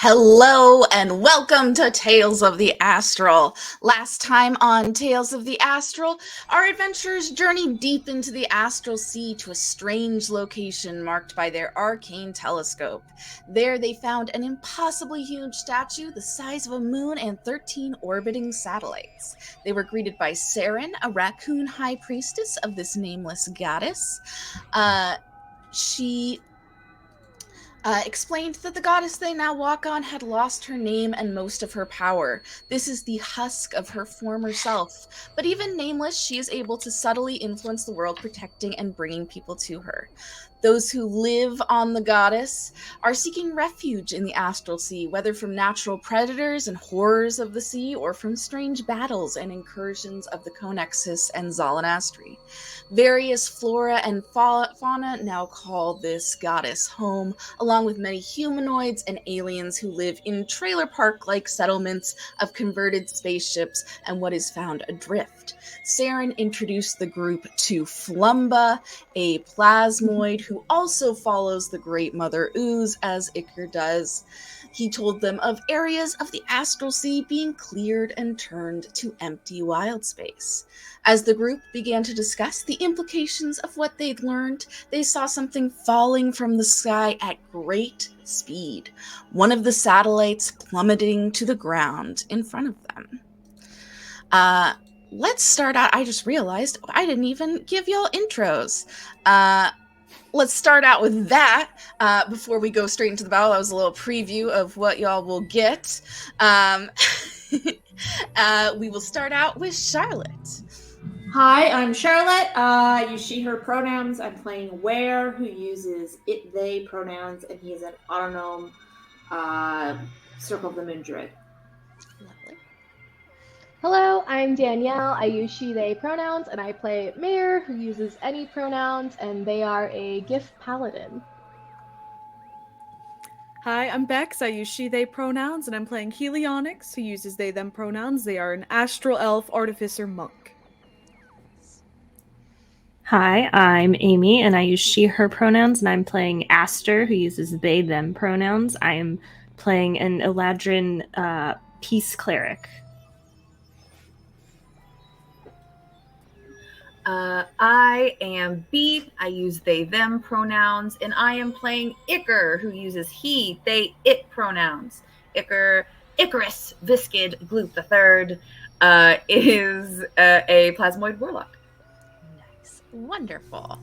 Hello and welcome to Tales of the Astral. Last time on Tales of the Astral, our adventurers journeyed deep into the astral sea to a strange location marked by their arcane telescope. There they found an impossibly huge statue the size of a moon and 13 orbiting satellites. They were greeted by Saren, a raccoon high priestess of this nameless goddess. She explained that the goddess they now walk on had lost her name and most of her power. This is the husk of her former self. But even nameless, she is able to subtly influence the world, protecting and bringing people to her. Those who live on the goddess are seeking refuge in the astral sea, whether from natural predators and horrors of the sea or from strange battles and incursions of the Conexus and Zalanastri. Various flora and fauna now call this goddess home, along with many humanoids and aliens who live in trailer park-like settlements of converted spaceships and what is found adrift. Saren introduced the group to Flumba, a plasmoid who also follows the Great Mother Ooze as Iker does. He told them of areas of the astral sea being cleared and turned to empty wild space. As the group began to discuss the implications of what they'd learned, they saw something falling from the sky at great speed, one of the satellites plummeting to the ground in front of them. Let's start out. I just realized I didn't even give y'all intros. Let's start out with that before we go straight into the battle. That was a little preview of what y'all will get. We will start out with Charlotte. Hi, I'm Charlotte. Use she, her pronouns. I'm playing Ware, who uses it, they pronouns, and he is an autonom Circle of the Moon druid. Lovely. Hello, I'm Danielle. I use she, they pronouns, and I play Mare, who uses any pronouns, and they are a gift paladin. Hi, I'm Bex. I use she, they pronouns, and I'm playing Helionyx, who uses they, them pronouns. They are an astral elf artificer monk. Hi, I'm Amy, and I use she, her pronouns, and I'm playing Aster, who uses they, them pronouns. I am playing an Eladrin peace cleric. I am Beef. I use they, them pronouns, and I am playing Iker, who uses he, they, it pronouns. Icarus Viscid Gloop III is a plasmoid warlock. Nice. Wonderful.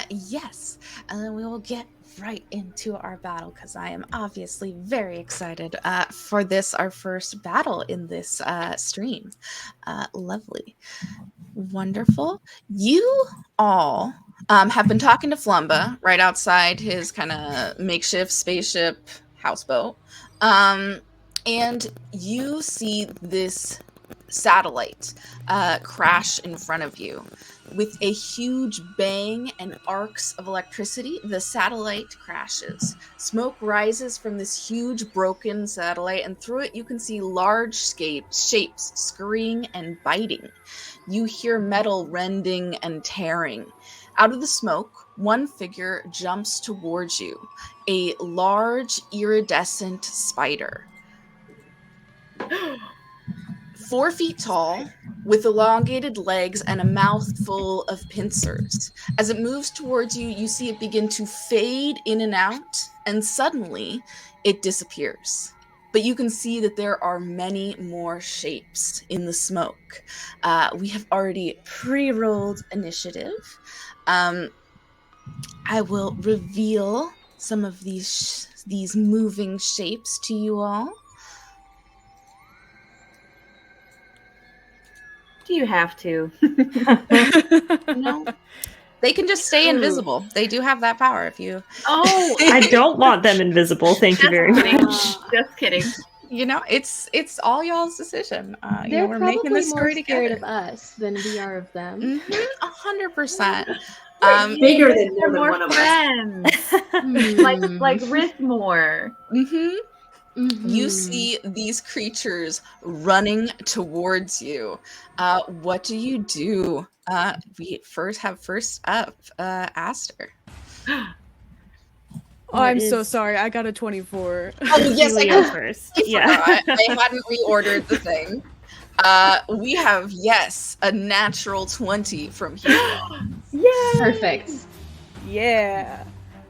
Yes. And then we will get right into our battle because I am obviously very excited for this, our first battle in this stream. Lovely. Wonderful. You all have been talking to Flumba right outside his kind of makeshift spaceship houseboat. And you see this satellite crash in front of you. With a huge bang and arcs of electricity, the satellite crashes. Smoke rises from this huge broken satellite, and through it you can see large shapes scurrying and biting. You hear metal rending and tearing. Out of the smoke, one figure jumps towards you, a large iridescent spider. 4 feet tall, with elongated legs and a mouth full of pincers. As it moves towards you, you see it begin to fade in and out, and suddenly it disappears. But you can see that there are many more shapes in the smoke. We have already pre-rolled initiative. I will reveal some of these moving shapes to you all. Do you have to? No. They can just stay invisible. They do have that power if you... Oh, I don't want them invisible. Thank you very much. Just kidding. You know, it's all y'all's decision. They're we're probably making this more story scared together. of us than we are of them. 100%. Bigger than They're more more than one of us. friends. like Rithmore. You see these creatures running towards you. What do you do? We first up Aster. Oh, I'm so sorry. I got a 24. Oh, yes, I Helio know. first. I Yeah. forgot. I hadn't reordered the thing. We have, yes, a natural 20 from Helio. Yay! Perfect. Yeah.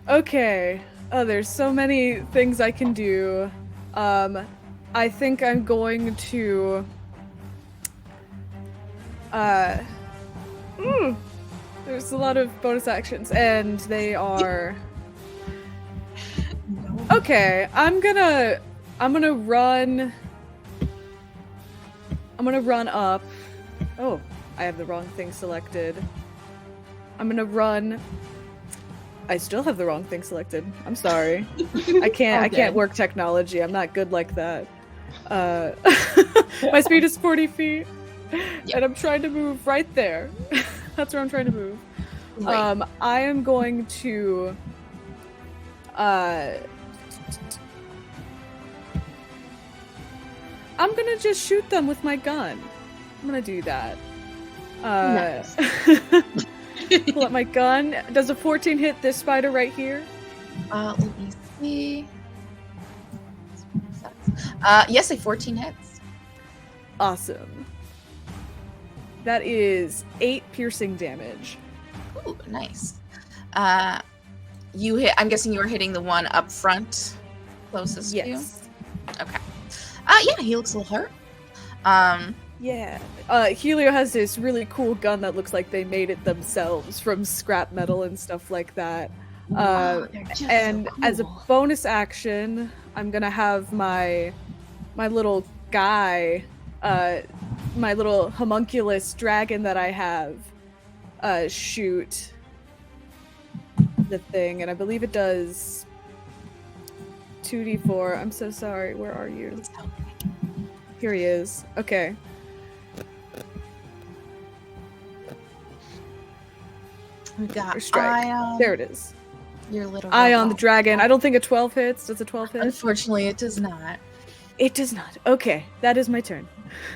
Okay. Oh, there's so many things I can do. I think I'm going to there's a lot of bonus actions and they are okay. I'm gonna run up. Oh, I have the wrong thing selected. I'm gonna run. I still have the wrong thing selected. I'm sorry. I can't work technology. I'm not good like that. My speed is 40 feet, and I'm trying to move right there. That's where I'm trying to move. Right. I am going to. I'm gonna just shoot them with my gun. I'm gonna do that. Nice. Pull up my gun. Does a 14 hit this spider right here? Let me see. Yes, a 14 hits. Awesome. That is 8 piercing damage. Ooh, nice. You hit. I'm guessing you were hitting the one up front, closest to you. Yes. Okay. Yeah, he looks a little hurt. Yeah. Helio has this really cool gun that looks like they made it themselves from scrap metal and stuff like that. Wow, they're just And so as a cool. bonus action, I'm gonna have my little guy, my little homunculus dragon that I have, shoot the thing, and I believe it does 2d4. I'm so sorry. Where are you? Here he is. Okay. We got Or strike. Ion. There it is. Your little Eye on the robot. dragon. I don't think a 12 hits. Does a 12 hit? Unfortunately, it does not. It does not. Okay, that is my turn.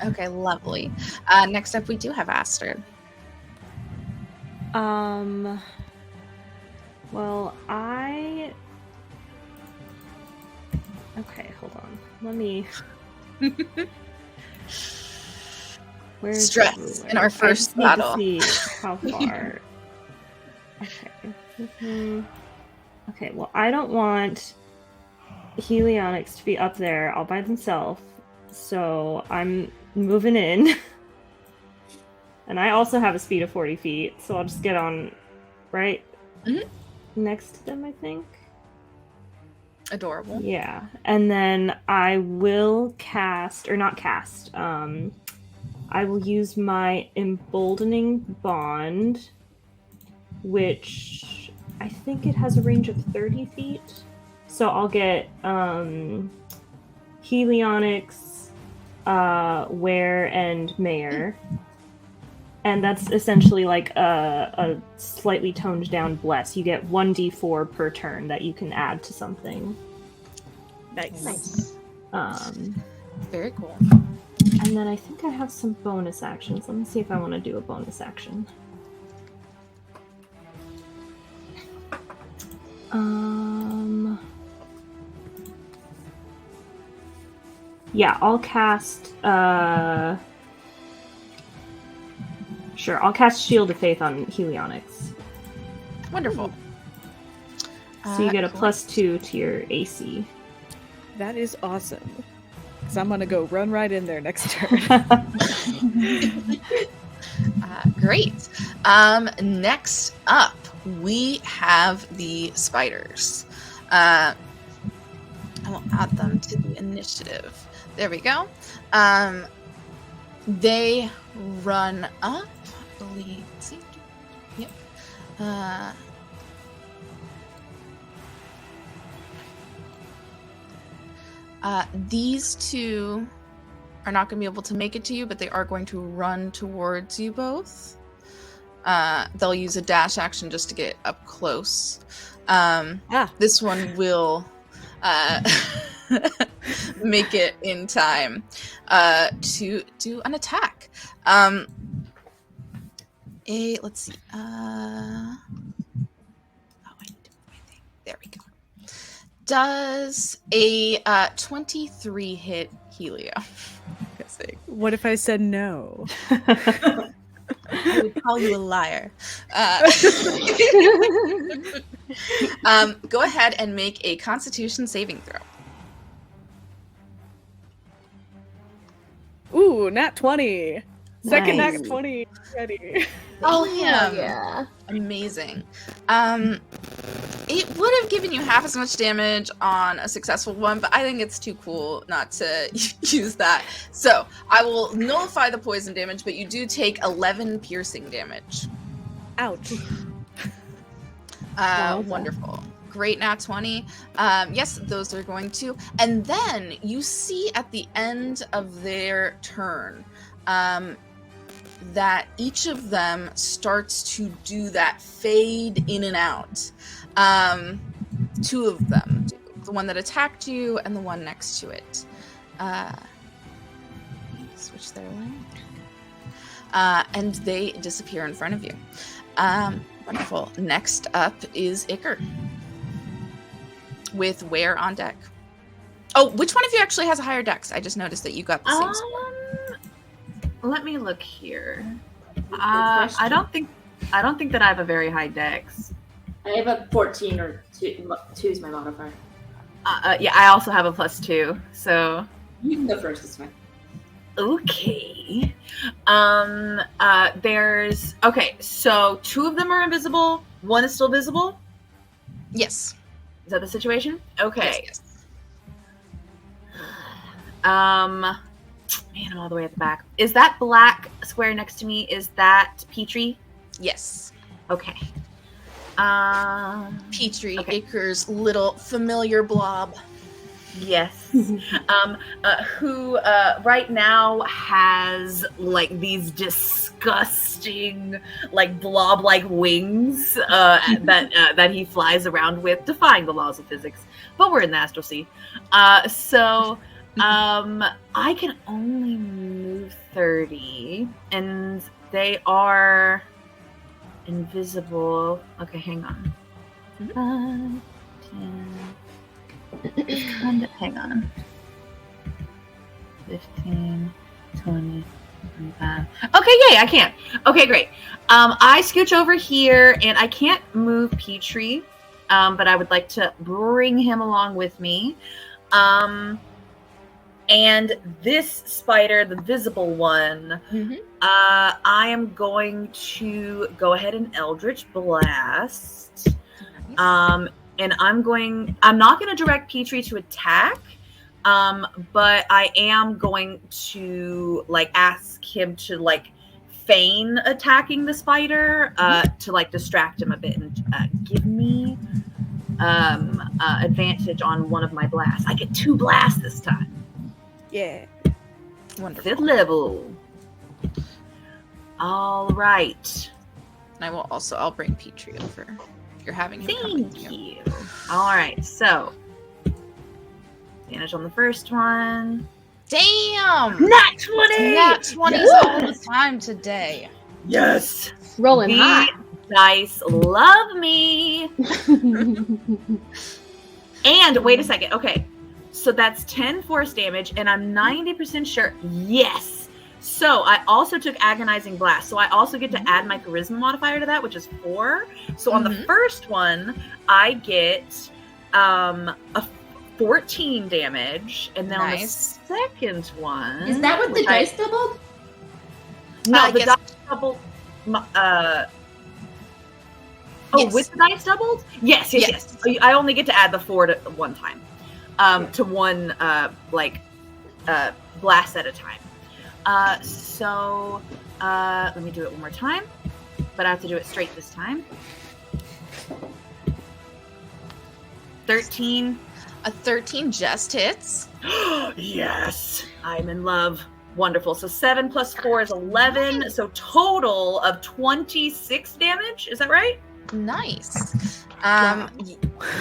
Okay, lovely. Next up, we do have Astrid. Well, okay, hold on. Let me. Where's Stress the ruler? in our I first just need battle. to see how far. Okay. Okay. Well, I don't want Helionics to be up there all by themselves, so I'm moving in. And I also have a speed of 40 feet, so I'll just get on right next to them, I think. Adorable. Yeah. And then I will cast, or not cast, I will use my Emboldening Bond, which I think it has a range of 30 feet. So I'll get Helionics, Ware, and Mayor. And that's essentially like a slightly toned down bless. You get 1d4 per turn that you can add to something. Nice. Very cool. And then I think I have some bonus actions. Let me see if I want to do a bonus action. Yeah, I'll cast Sure, I'll cast Shield of Faith on Helionics. Wonderful. So you get a Cool. +2 to your AC. That is awesome. Because I'm going to go run right in there next turn. Great. Next up, we have the spiders. I will add them to the initiative. There we go. They run up. I believe. See? Yep. These two are not going to be able to make it to you, but they are going to run towards you both. They'll use a dash action just to get up close. This one will make it in time to do an attack. Let's see. Oh, I need to move my thing. There we go. Does a 23 hit Helio? What if I said no? I would call you a liar. Go ahead and make a Constitution saving throw. Ooh, nat 20. Second Nice. nat 20 ready. Oh, Damn. yeah. Amazing. It would have given you half as much damage on a successful one, but I think it's too cool not to use that. So I will nullify the poison damage, but you do take 11 piercing damage. Ouch. Wonderful. Great nat 20. Yes, those are going to. And then you see at the end of their turn that each of them starts to do that fade in and out. Two of them do. The one that attacked you and the one next to it. Switch their lane. And they disappear in front of you. Wonderful. Next up is Iker. With Ware on deck. Oh, which one of you actually has a higher dex? I just noticed that you got the same score. Let me look here. I don't think that I have a very high dex. I have a 14 or 2 is my modifier. Yeah, I also have a +2, so You can go first, it's fine. okay. So 2 of them are invisible, 1 is still visible. Yes. Is that the situation? Okay. Yes. Man, I'm all the way at the back. Is that black square next to me? Is that Petrie? Yes. Okay. Petrie, Okay. Iker's little familiar blob. Yes. Who right now has like these disgusting like blob-like wings that he flies around with, defying the laws of physics. But we're in the Astral Sea. So I can only move 30, and they are invisible. Okay, hang on. 5, 10. Hang on. 15, 20, 25. Okay, yay, I can. Okay, great. I scooch over here, and I can't move Petrie, but I would like to bring him along with me. And this spider, the visible one, I am going to go ahead and Eldritch Blast. And I'm not going to direct Petrie to attack, but I am going to like ask him to like feign attacking the spider to like distract him a bit and give me advantage on one of my blasts. I get 2 blasts this time. Yeah. Wonderful. 5th level. All right. And I'll bring Petrie over. If you're having him come with Thank you. you. All right. So, advantage on the first one. Damn! Nat 20! Nat 20s all the time today. Yes. Rolling The hot. dice love me. And wait a second. Okay. So that's 10 force damage, and I'm 90% sure. Yes. So I also took Agonizing Blast. So I also get to add my Charisma modifier to that, which is 4. So on the first one, I get a 14 damage, and then on the second one, Is that what the dice doubled? No, the yes. dice doubled. Yes. With the dice doubled? Yes. I only get to add the 4 to one time. To one blast at a time. So let me do it one more time, but I have to do it straight this time. 13. A 13 just hits. Yes, I'm in love. Wonderful. So 7 plus 4 is 11. So total of 26 damage. Is that right? Nice.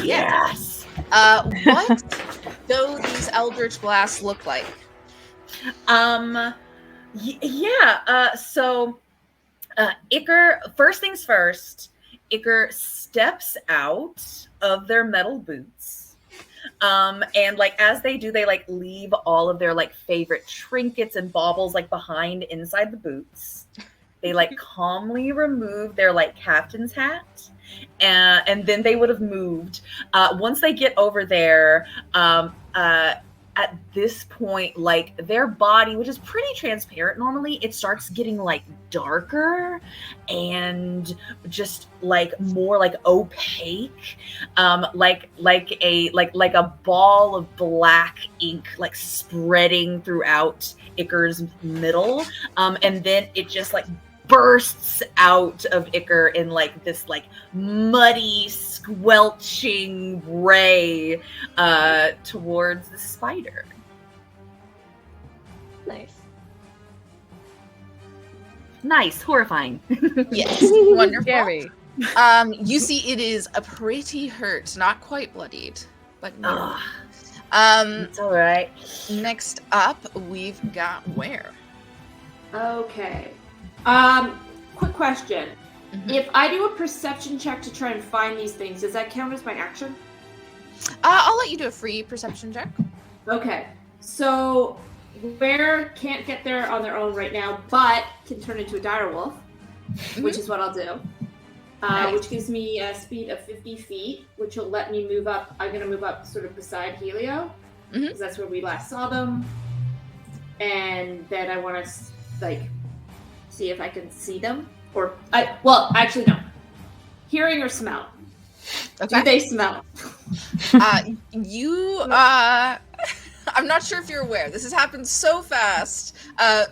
Yes. What do these Eldritch Blasts look like? So Iker, first things first, Iker steps out of their metal boots, And like as they do, they like leave all of their like favorite trinkets and baubles like behind inside the boots. They like calmly remove their like captain's hat, and then they would have moved. Once they get over there, at this point, like their body, which is pretty transparent normally, it starts getting like darker and just like more like opaque, like a ball of black ink like spreading throughout Icar's middle, and then it just like bursts out of Icar in like this like muddy, squelching ray towards the spider. Nice, horrifying. Yes, wonderful. Scary. You see, it is a pretty hurt, not quite bloodied, but no. It's all right. Next up, we've got Where. Okay. Quick question. Mhm. If I do a perception check to try and find these things, does that count as my action? I'll let you do a free perception check. Okay. So, Where can't get there on their own right now, but can turn into a direwolf, which is what I'll do. Nice. Which gives me a speed of 50 feet, which will let me move up. I'm going to move up sort of beside Helio, because that's where we last saw them. And then I want to, like, see if I can see them. Or, actually, no. Hearing or smell? Okay. Do they smell? I'm not sure if you're aware. This has happened so fast,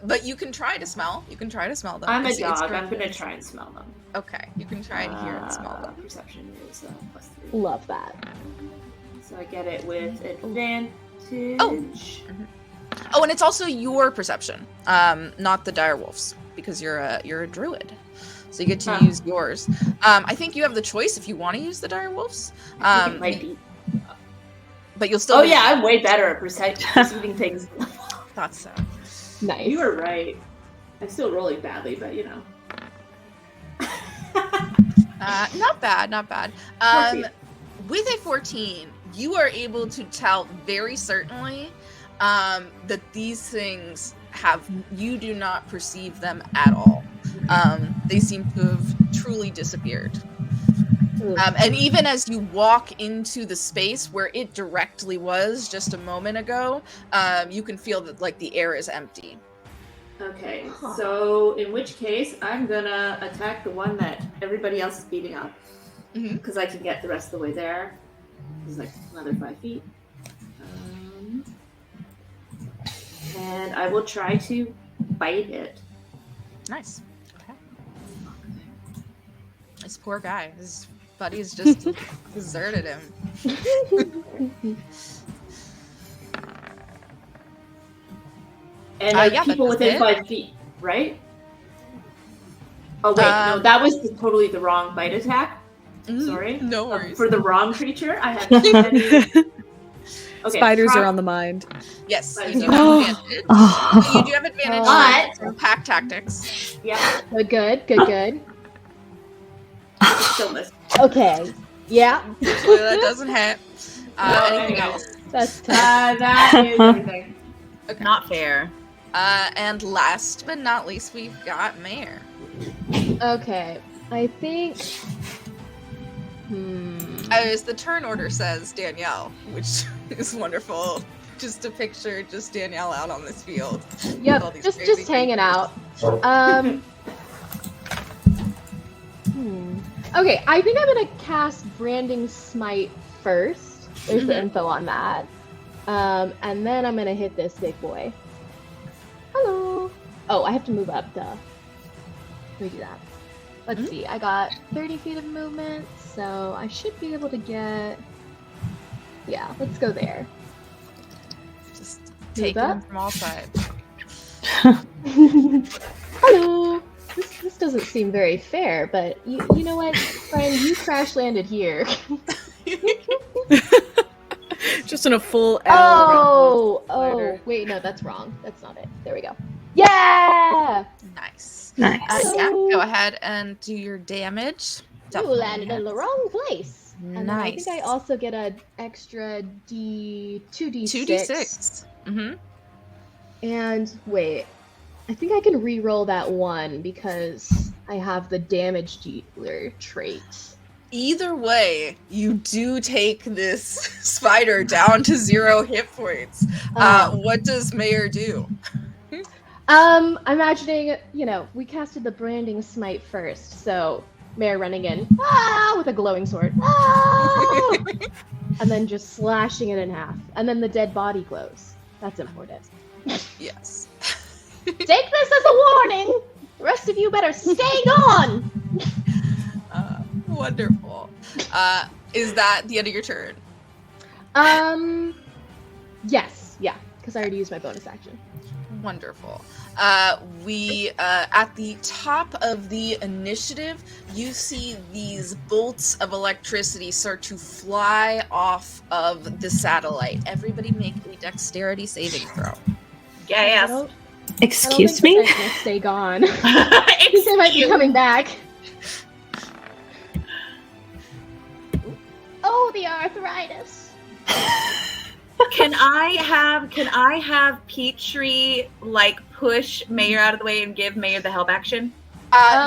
but you can try to smell. You can try to smell them. I'm a It's dog. very I'm going to good. try and smell them. Okay, you can try and hear and smell them. Perception is +3. Love that. So I get it with advantage. Oh, and it's also your perception, not the direwolf's, because you're a druid. So you get to use yours. I think you have the choice if you want to use the direwolves. I think it might be. But you'll still. Oh yeah, I'm way better at perceiving things. Thought so. Nice. You were right. I'm still rolling badly, but you know. Not bad, not bad. 14. With a 14, you are able to tell very certainly that these things you do not perceive them at all. They seem to have truly disappeared. And even as you walk into the space where it directly was just a moment ago, you can feel that like the air is empty. Okay, so in which case I'm gonna attack the one that everybody else is beating up, because I can get the rest of the way there. It's like another 5 feet, and I will try to bite it. Nice. Okay. This poor guy. His buddies just deserted him. And yeah, people that's within it. 5 feet, right? Oh wait, no, that was totally the wrong bite attack. Sorry. No worries. For the wrong creature, I have 20. Okay, Spiders are on the mind. Yes, you Spiders do are- have advantage. Oh. You do have advantage But- from pack tactics. Yeah, Good. still missed. Okay. Yeah. So that doesn't hit. Anything anyways. else? That's tough. That is everything. Okay. Not fair. And last but not least, we've got Mayor. Okay. I think. As the turn order says, Danielle, which is wonderful. Just to picture just Danielle out on this field. with all Yep. these Just crazy hanging people. out. Okay, I think I'm gonna cast Branding Smite first. There's the info on that. And then I'm gonna hit this big boy. Hello. Oh, I have to move up, duh. Let me do that. Let's see, I got 30 feet of movement, so I should be able to get... Yeah, let's go there. Just take up. them from all sides. Hello. This doesn't seem very fair, but you know what, friend? You crash landed here. Just in a full L. Oh, wait, no, that's wrong. That's not it. There we go. Yeah! Nice. Nice. Yeah, go ahead and do your damage. You landed in the wrong place. And then I think I also get an extra 2d6. 2d6. Mm-hmm. And wait, I think I can re-roll that one because I have the damage dealer trait. Either way, you do take this spider down to 0 hit points. What does Mayor do? I'm imagining, we casted the branding smite first, so Mayor running in, with a glowing sword, and then just slashing it in half, and then the dead body glows. That's important. Yes. Take this as a warning! The rest of you better stay gone! Wonderful. Is that the end of your turn? Yes, yeah, because I already used my bonus action. Wonderful. We at the top of the initiative, you see these bolts of electricity start to fly off of the satellite. Everybody make a dexterity saving throw. Yes. Excuse me? I don't think the stay gone. I think they might be coming back. Oh, the arthritis. Can I have Petrie like push Mayor out of the way and give Mayor the help action?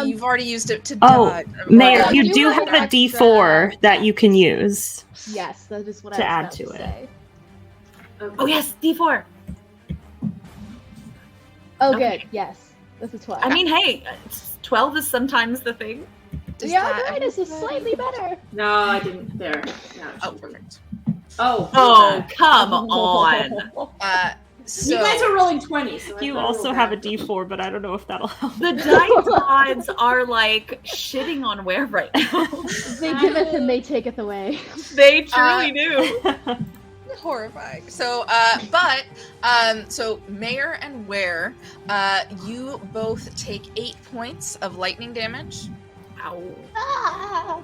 You've already used it to dodge. Mayor, you do have a D4 that you can use. Yes, that is what to I was add about to to it. say. Oh yes, D4. Oh, Okay. good. Yes, this is 12. I mean, hey, 12 is sometimes the thing. The arthritis is slightly better. No, I didn't. There. No. Oh, perfect. Oh, come on. So, you guys are rolling 20. So You also have a D4, but I don't know if that'll help. The dice gods are like shitting on Ware right now. They giveth and they taketh away. They truly do. horrifying. So, so Mayor and Ware, you both take 8 points of lightning damage. Ow. Ah!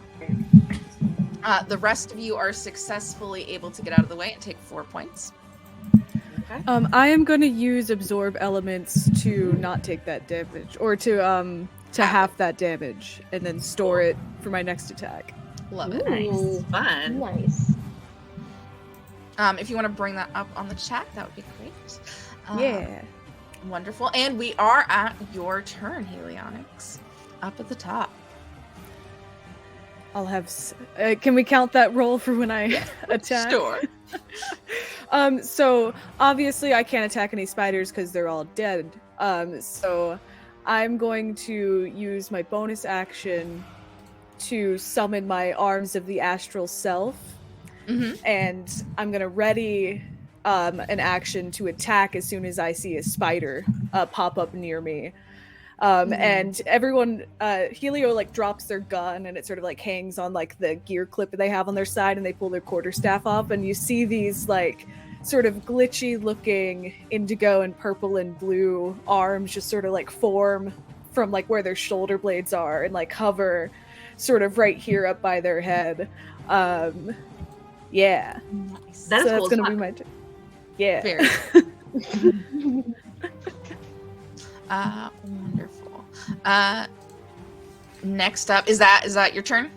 The rest of you are successfully able to get out of the way and take 4 points. Okay. I am going to use absorb elements to not take that damage, or to half that damage, and then store it for my next attack. Love it. Ooh, Fun. nice. If you want to bring that up on the chat, that would be great. Yeah. Wonderful. And we are at your turn, Helionyx. Up at the top. I'll have. Can we count that roll for when I attack? Sure. So obviously I can't attack any spiders because they're all dead. So I'm going to use my bonus action to summon my arms of the astral self. Mm-hmm. And I'm gonna ready an action to attack as soon as I see a spider pop up near me. And everyone, Helio like drops their gun and it sort of like hangs on like the gear clip that they have on their side, and they pull their quarterstaff off, and you see these like sort of glitchy looking indigo and purple and blue arms just sort of like form from like where their shoulder blades are and like hover sort of right here up by their head. Yeah. Nice. That is So cool that's as gonna be fuck. my turn. Yeah. Very. Wonderful. Next up, is that your turn?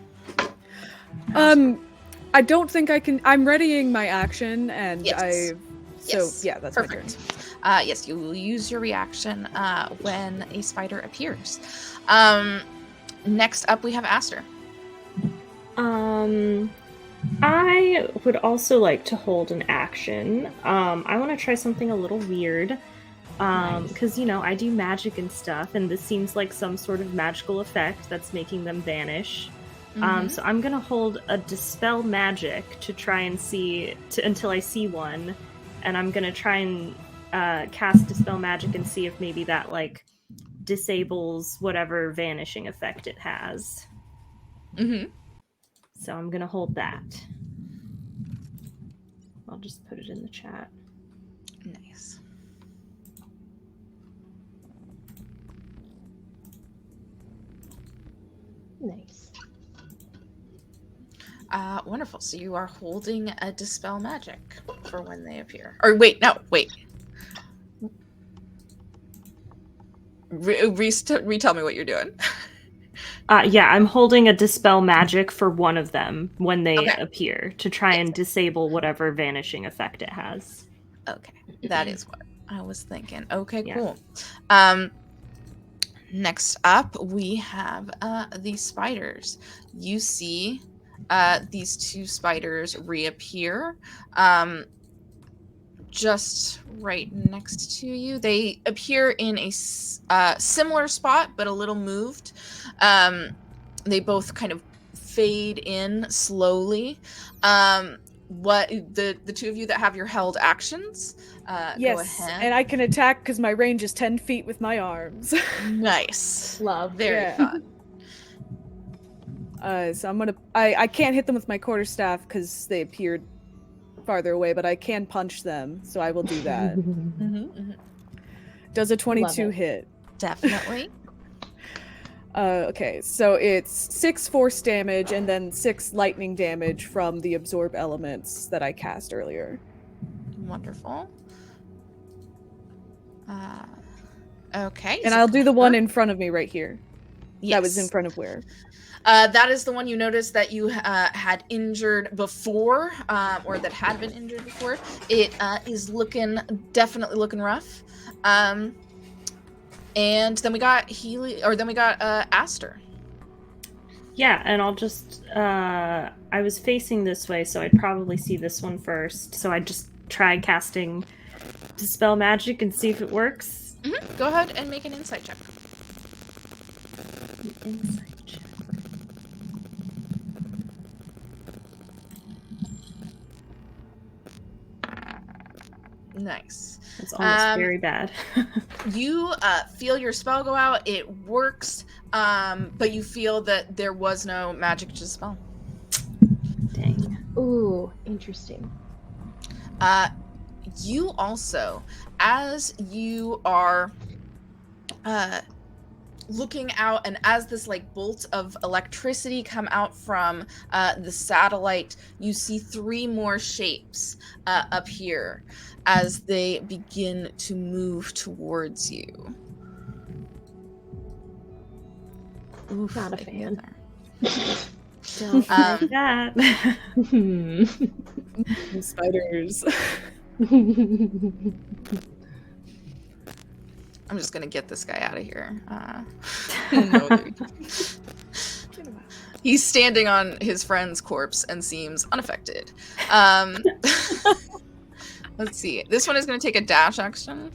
I don't think I can. I'm readying my action, and Yes. So yeah, that's perfect. my turn. Yes, you will use your reaction when a spider appears. Next up, we have Aster. I would also like to hold an action. I want to try something a little weird. Because, I do magic and stuff, and this seems like some sort of magical effect that's making them vanish. So I'm going to hold a Dispel Magic to try and see, until I see one, and I'm going to try and cast Dispel Magic and see if maybe that, like, disables whatever vanishing effect it has. Mm-hmm. So I'm going to hold that. I'll just put it in the chat. Nice. Nice. Wonderful. So you are holding a Dispel Magic for when they appear. Or wait. Retell me what you're doing. Yeah, I'm holding a Dispel Magic for one of them when they Okay. appear to try and disable whatever vanishing effect it has. Okay, that is what I was thinking. Okay, Yeah. cool. Next up, we have the spiders. You see these two spiders reappear just right next to you. They appear in a similar spot, but a little moved. They both kind of fade in slowly. What the two of you that have your held actions, go Yes, ahead. and I can attack because my range is 10 feet with my arms. Nice. Love. Very Yeah. fun. So I'm gonna. I can't hit them with my quarterstaff because they appeared farther away, but I can punch them, so I will do that. Does a 22 it. hit? Definitely. Okay, so it's 6 force damage and then 6 lightning damage from the absorb elements that I cast earlier. Wonderful. Okay. And I'll do the one in front of me right here. Yes. That was in front of where? That is the one you noticed that you had injured before, or that had been injured before. It is definitely looking rough. And then we got Aster. Yeah, and I'll just I was facing this way, so I'd probably see this one first. So I'd just try casting Dispel Magic and see if it works. Go ahead and make an insight check. Insight check. Nice. It's almost very bad. You feel your spell go out. It works, but you feel that there was no magic to dispel. Dang. Ooh, interesting. You also, as you are looking out, and as this like bolt of electricity come out from the satellite, you see 3 more shapes appear as they begin to move towards you. Oof, Not a I fan. Don't like that. Spiders. I'm just gonna get this guy out of here. No, he's standing on his friend's corpse and seems unaffected. Let's see. This one is gonna take a dash action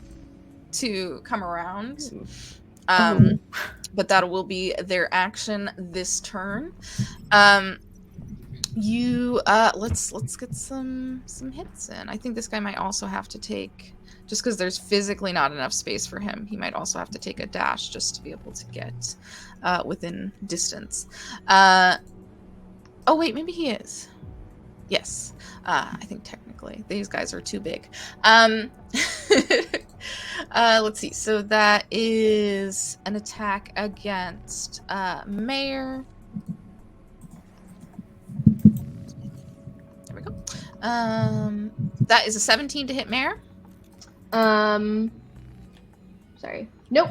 to come around. But that will be their action this turn. Let's get some hits in. I think this guy might also have to take, just because there's physically not enough space for him, he might also have to take a dash just to be able to get within distance. Oh wait, maybe he is. Yes. I think technically these guys are too big. Let's see. So that is an attack against Mayor. There we go. That is a 17 to hit Mayor. Sorry. Nope.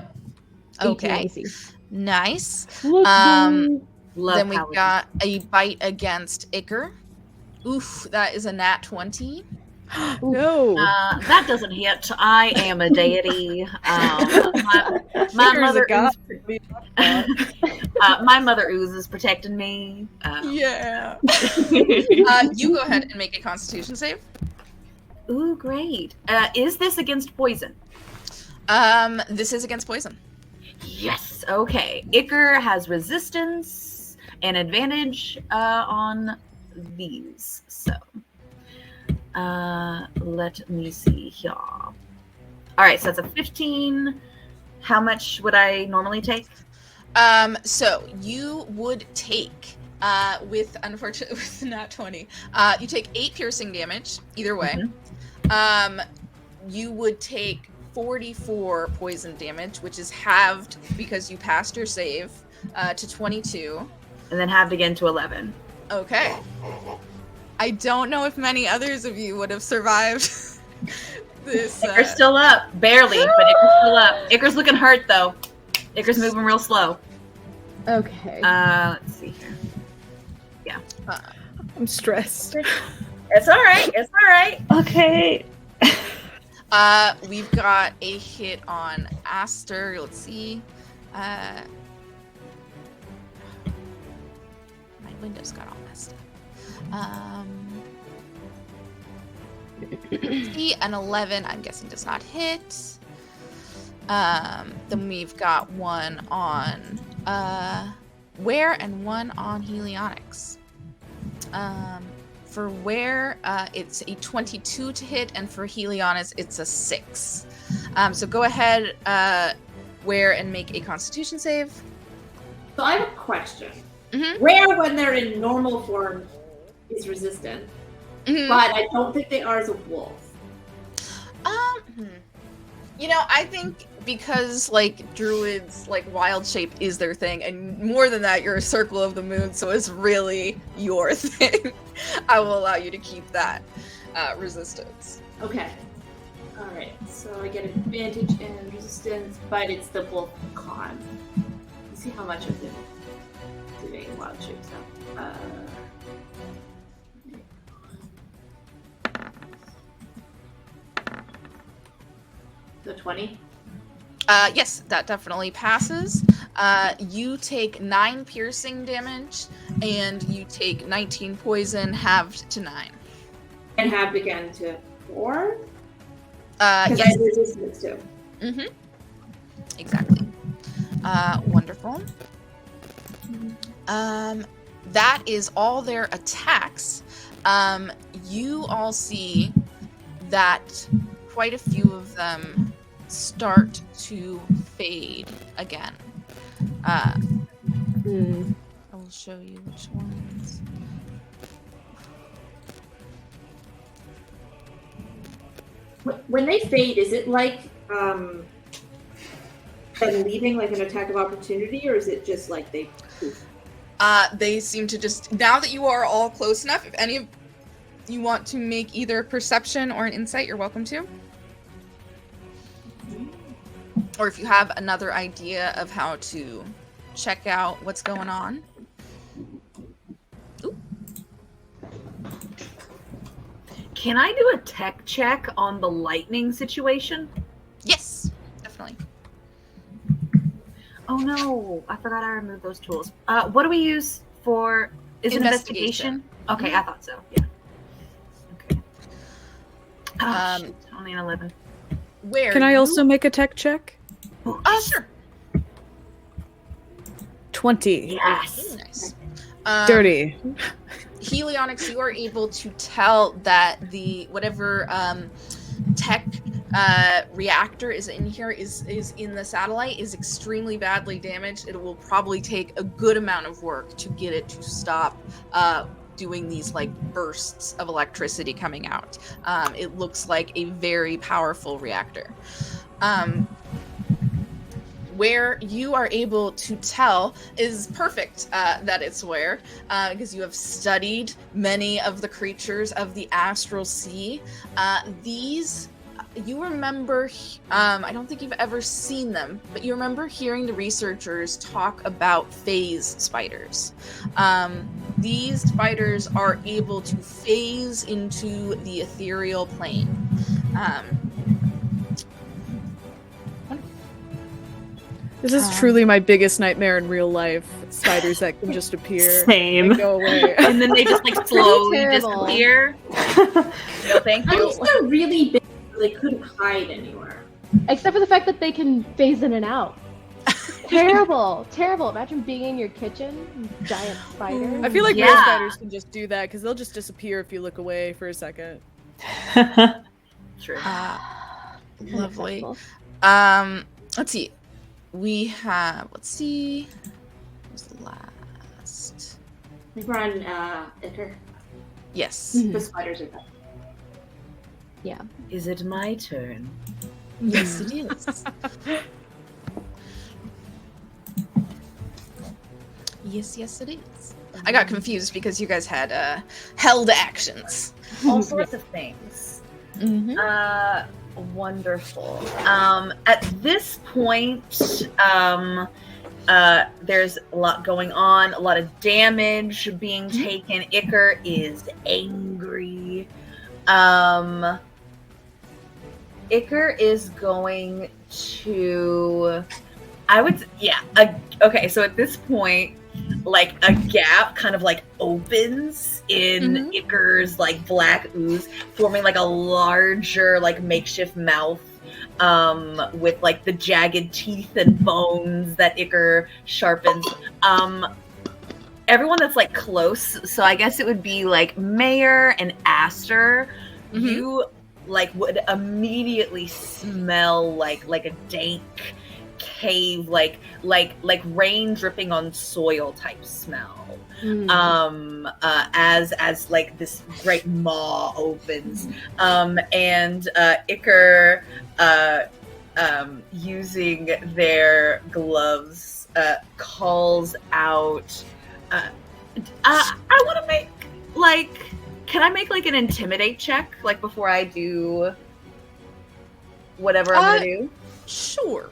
Okay. 18 AC. Nice. Let's go. Love Then we paladins. got a bite against Iker. Oof, that is a nat 20. No. That doesn't hit. I am a deity. My mother my mother oozes protecting me. Yeah. You go ahead and make a Constitution save. Ooh, great. Is this against poison? This is against poison. Yes. Okay. Iker has resistance and advantage on these. So, let me see here. All right. So that's a 15. How much would I normally take? So you would take, with nat 20, you take 8 piercing damage either way. You would take 44 poison damage, which is halved because you passed your save, to 22. And then halved again to 11. Okay. I don't know if many others of you would have survived this. Iker's still up. Barely, but Iker's still up. Iker's looking hurt, though. Iker's moving real slow. Okay. Let's see here. Yeah. I'm stressed. It's all right. It's all right. Okay. We've got a hit on Aster. Let's see. My windows got all messed up. See, an 11, I'm guessing does not hit. Then we've got one on Ware and one on Helionics. For Ware, it's a 22 to hit, and for Helionics, it's a 6. So go ahead, Ware, and make a Constitution save. So I have a question. Mm-hmm. Where, when they're in normal form, is resistant, Mm-hmm. but I don't think they are as a wolf. You know, I think because like druids, like wild shape is their thing, and more than that, you're a circle of the moon, so it's really your thing. I will allow you to keep that resistance. Okay. All right. So I get advantage and resistance, but it's the wolf con. Let's see how much I've been doing wild shape stuff. So 20. Yes, that definitely passes. You take 9 piercing damage, and you take 19 poison, halved to 9. And halved again to 4? Because I Yes. have resistance too. Mm-hmm. Exactly. Wonderful. That is all their attacks. You all see that quite a few of them start to fade again. I will show you which ones. When they fade, is it like them leaving like an attack of opportunity, or is it just like they poof? They seem to just, now that you are all close enough, if any of you want to make either perception or an insight, you're welcome to. Or if you have another idea of how to check out what's going on. Ooh. Can I do a tech check on the lightning situation? Yes, definitely. Oh no, I forgot I removed those tools. What do we use for? Is it investigation? Okay, I thought so. Yeah. Okay. Oh, shoot, only an 11. Where Can I also make a tech check? Sure. 20. Yes. Really nice. Dirty. Helionics, you are able to tell that the whatever tech reactor is in here is in the satellite is extremely badly damaged. It will probably take a good amount of work to get it to stop doing these like bursts of electricity coming out. It looks like a very powerful reactor. Where you are able to tell is perfect that it's Where, because you have studied many of the creatures of the astral sea. These, you remember, I don't think you've ever seen them, but you remember hearing the researchers talk about phase spiders. These spiders are able to phase into the ethereal plane. This is truly my biggest nightmare in real life. Spiders that can just appear Same. and go away. And then they just like slowly terrible. disappear. No, thank At you. least they're really big, so they couldn't hide anywhere. Except for the fact that they can phase in and out. Terrible, terrible. Imagine being in your kitchen, giant spider. I feel like real Yeah. spiders can just do that because they'll just disappear if you look away for a second. True. Lovely. Let's see. We have, let's see. What was the last? We run Iker. Yes. The spiders are bad. Yeah. Is it my turn? Yes, it is. Yes, it is. I got confused because you guys had held actions. All sorts of things. Mm-hmm. Wonderful. At this point, There's a lot going on, a lot of damage being taken. Iker is angry. Iker is going to, okay, so at this point, like a gap kind of like opens in Iker's like black ooze, forming like a larger like makeshift mouth with like the jagged teeth and bones that Iker sharpens. Everyone that's like close, so I guess it would be like Mayor and Aster, you like would immediately smell like a dank cave, like rain dripping on soil type smell. As like this great maw opens, and Iker, using their gloves, calls out, I want to make like, can I make like an intimidate check like before I do whatever I'm gonna do? Sure.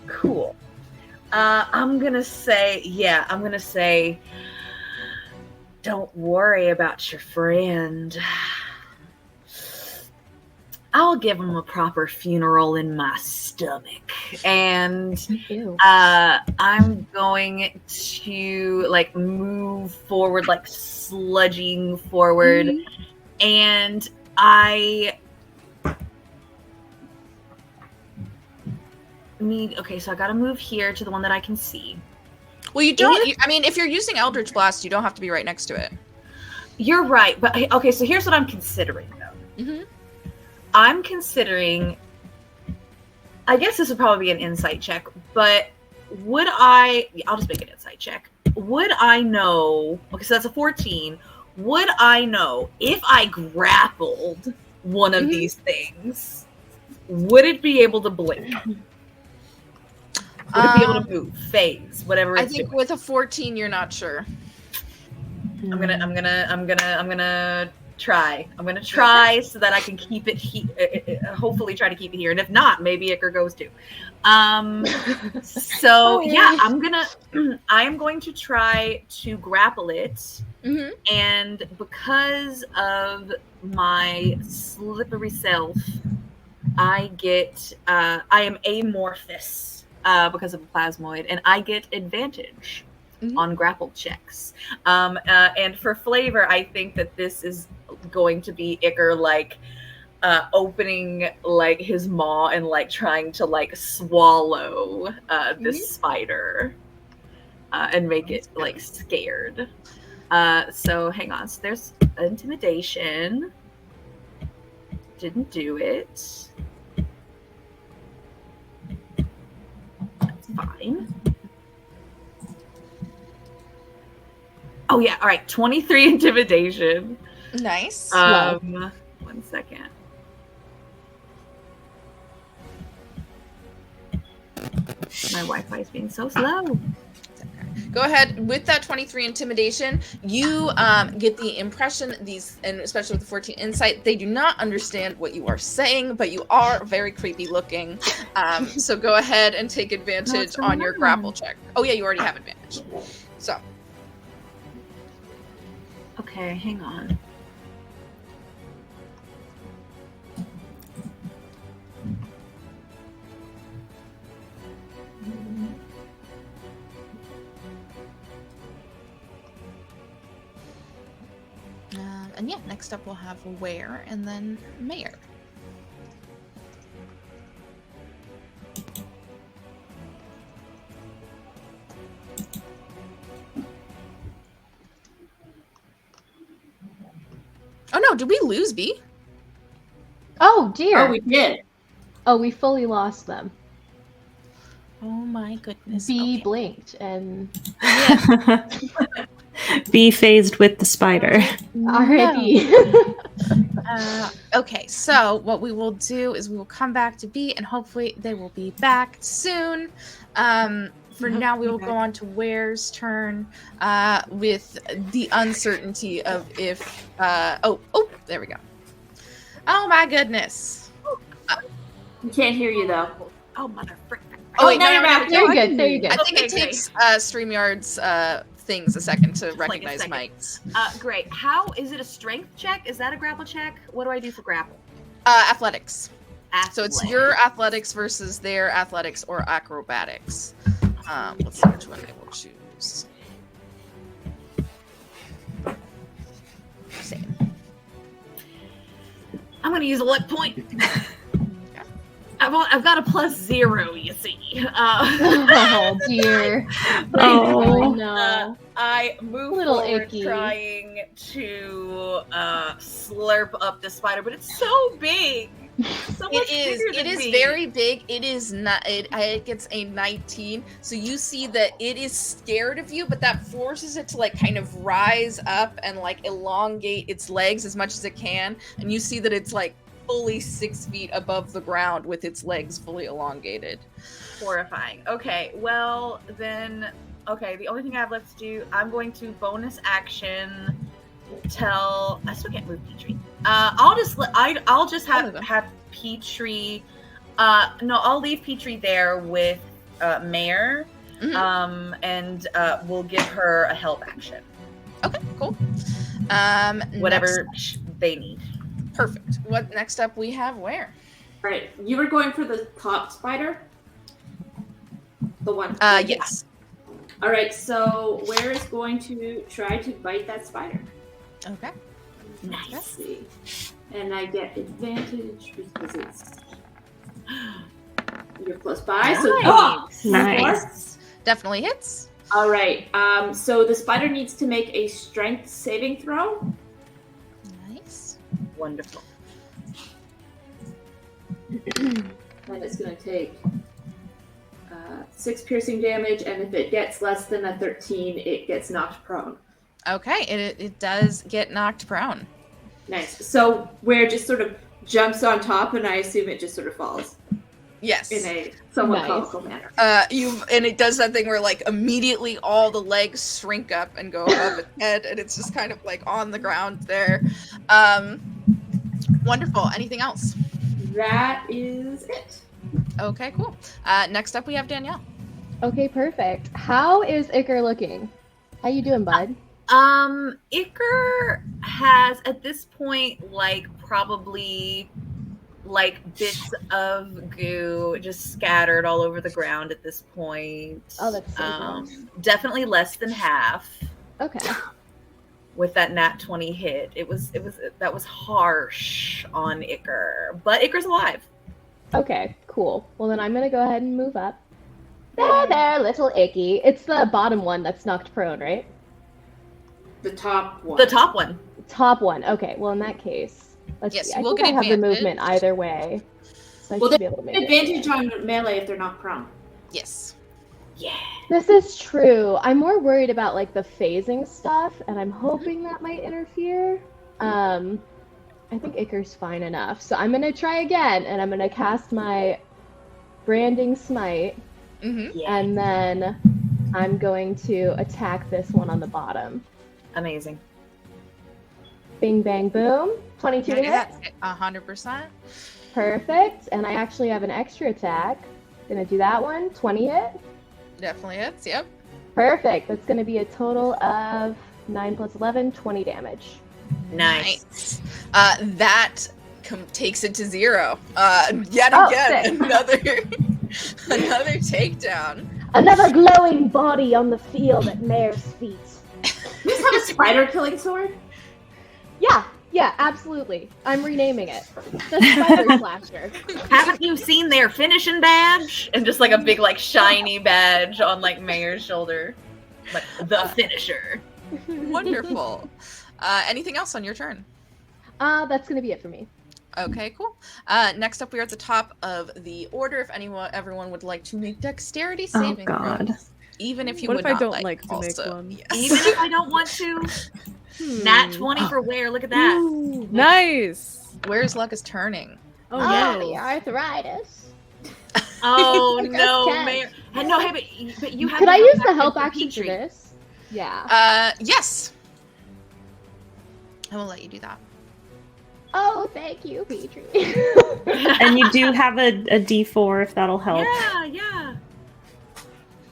Cool. I'm gonna say, don't worry about your friend. I'll give him a proper funeral in my stomach. And I'm going to like move forward, like sludging forward. And so I gotta move here to the one that I can see. Well, you don't, I mean, if you're using Eldritch Blast, you don't have to be right next to it. You're right, but okay, so here's what I'm considering though. I'm considering, I guess this would probably be an insight check, but I'll just make an insight check. Would I know, okay, so that's a 14. Would I know if I grappled one of these things, would it be able to blink? Would it be able to move, phase, whatever it's doing? With a 14, you're not sure. I'm gonna try. I'm gonna try so that I can keep it. Hopefully, try to keep it here, and if not, maybe Iker goes too. So yeah, I am going to try to grapple it, and because of my slippery self, I am amorphous because of a plasmoid, and I get advantage on grapple checks. And for flavor, I think that this is going to be Iker like opening like his maw and like trying to like swallow this spider and make it like scared. So hang on. So there's intimidation. Didn't do it. That's fine. Oh yeah, all right. 23 intimidation. Nice. 1 second. My Wi-Fi is being so slow. Go ahead with that 23 intimidation. You get the impression these, and especially with the 14 insight, they do not understand what you are saying, but you are very creepy looking. So go ahead and take advantage on your grapple check. Oh yeah, you already have advantage. So. Okay, hang on. And yeah, next up we'll have Ware and then Mayor. Oh no, did we lose B? Oh dear. Oh, we did. Oh, we fully lost them. Oh my goodness. B blinked and Be phased with the spider. already. Okay, so what we will do is we will come back to B and hopefully they will be back soon. For now, we will go on to Ware's turn with the uncertainty of if... oh, there we go. Oh my goodness. We can't hear you though. Oh, mother frick. Oh wait, now no, you're no, back. There you go. There you go. I think Okay, it takes StreamYard's things a second to recognize second. mics. Great. How is it a strength check? Is that a grapple check? What do I do for grapple? Athletics. So it's Athletics. your athletics versus their athletics or acrobatics. Let's see which one they will choose. Same. I'm gonna use a luck point. I've got a +0, you see. Oh dear. Oh. no. I move Little forward icky. trying to slurp up the spider, but it's so big. So much bigger than It is me. very big. It is not. It gets a 19. So you see that it is scared of you, but that forces it to like kind of rise up and like elongate its legs as much as it can. And you see that it's like fully 6 feet above the ground with its legs fully elongated. Horrifying. Okay, well then. Okay, the only thing I have left to do, I'm going to bonus action. I still can't move Petrie. I'll just have Petrie. No, I'll leave Petrie there with Mare. Mhm. And we'll give her a help action. Okay, cool. Whatever they need. Perfect. What next up we have where? All right, you were going for the top spider. The one. Yes. All right, so Where is going to try to bite that spider? Okay. Let's see. And I get advantage because it's you're close by. So Nice. Definitely hits. All right. So the spider needs to make a strength saving throw. Nice. Wonderful. And it's going to take 6 piercing damage, and if it gets less than a 13, it gets knocked prone. Okay, it does get knocked prone. Nice. So Where just sort of jumps on top, and I assume it just sort of falls Yes. in a somewhat Nice. comical manner. And it does that thing where like immediately all the legs shrink up and go above its head, and it's just kind of like on the ground there. Wonderful. Anything else? That is it. Okay, cool. Next up we have Danielle. Okay, perfect. How is Iker looking? How you doing, bud? Iker has at this point like probably like bits of goo just scattered all over the ground at this point. Oh, that's so gross. Definitely less than half Okay. with that nat 20 hit. That was harsh on Iker, but Iker's alive. Okay, cool. Well, then I'm going to go ahead and move up. There, little Icky. It's the bottom one that's knocked prone, right? The top one. The top one. Top one. Okay, well, in that case, let's Yes, see. I we'll think get I have the advantage. movement either way. So I Well, should be able to make it. Advantage on melee if they're not prone. Yes. Yeah. This is true. I'm more worried about like the phasing stuff, and I'm hoping that might interfere. I think Iker's fine enough. So I'm gonna try again, and I'm gonna cast my branding smite, Mm-hmm. and then I'm going to attack this one on the bottom. Amazing. Bing bang boom. 22 to hit. 100%. Perfect. And I actually have an extra attack. Gonna do that one. 20 hit. Definitely hits. Yep. Perfect. That's gonna be a total of 9 plus 11, 20 damage. Nice. That takes it to 0. Yet Oh, again, sick. another takedown. Another glowing body on the field at Mare's feet. Does this have a spider killing sword? Yeah, absolutely. I'm renaming it. The Spider Slasher. Haven't you seen their finishing badge? And just like a big like shiny badge on like Mayor's shoulder. Like the finisher. Wonderful. Anything else on your turn? That's gonna be it for me. Okay, cool. Next up, we are at the top of the order. If everyone would like to make dexterity Oh, saving God. throws, even if you What would if I not don't like like to make also. one? Yes. Even if I don't want to. Nat 20 for Where, look at that. Ooh, nice. Where's luck is turning? Oh, the no. arthritis. Oh That's no, 10. Mayor. And no, hey, but you have Could the I use the action help for action for Petrie. this? Yeah. Yes. I will let you do that. Oh, thank you, Petrie. And you do have a D4 if that'll help. Yeah.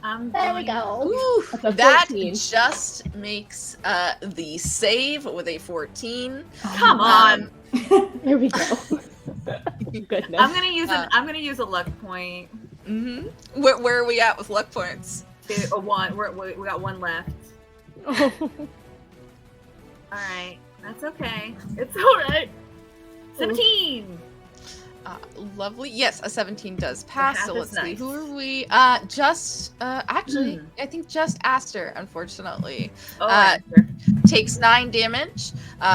There we go. Ooh, That's a that 14. just makes the save with a 14. Come on. There we go. Goodness. I'm gonna use a luck point. Where are we at with luck points? A one. We got one left. Oh. All right, that's okay. It's all right. 17. Lovely. Yes, a 17 does pass. half So is let's see. nice. Who are we? Actually, I think just Aster, unfortunately, Oh, takes 9 damage,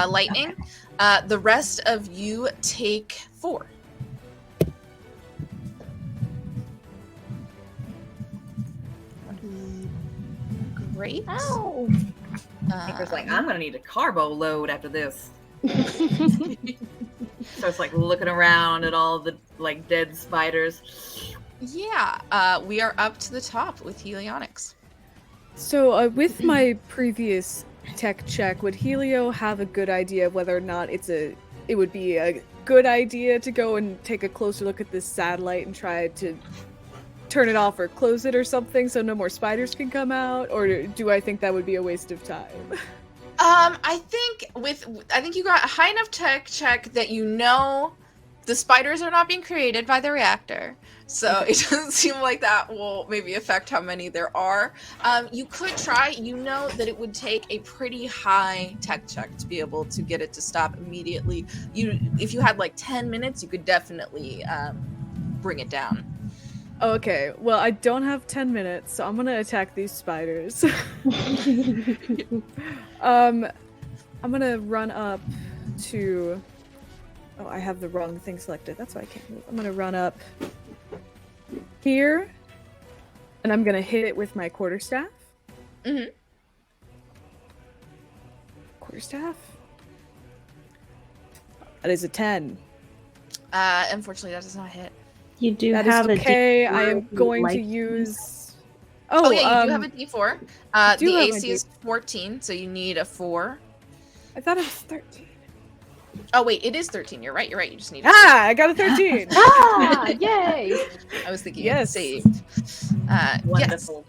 lightning. The rest of you take 4. Great. Ow. Anchor's like, I'm gonna need a carbo load after this. So it's like looking around at all the like dead spiders. Yeah, we are up to the top with Helionics. So, with my previous tech check, would Helio have a good idea of whether or not it would be a good idea to go and take a closer look at this satellite and try to turn it off or close it or something so no more spiders can come out? Or do I think that would be a waste of time? I think you got a high enough tech check that you know the spiders are not being created by the reactor. So it doesn't seem like that will maybe affect how many there are. You could try. You know that it would take a pretty high tech check to be able to get it to stop immediately. If you had like 10 minutes, you could definitely bring it down. Okay, well, I don't have 10 minutes, so I'm gonna attack these spiders. I'm gonna run up to... Oh, I have the wrong thing selected. That's why I can't move. I'm gonna run up here, and I'm gonna hit it with my quarterstaff. Quarterstaff? That is a 10. Unfortunately, that does not hit. You do That have is okay. a D4 I am going to like- use... Oh, yeah, you do have a D4. do The have a AC is 14, so you need a 4. I thought it was 13. Oh, wait, it is 13. You're right. You just need a Ah, I got a 13! Ah, yay! I was thinking Yes. saved. Wonderful.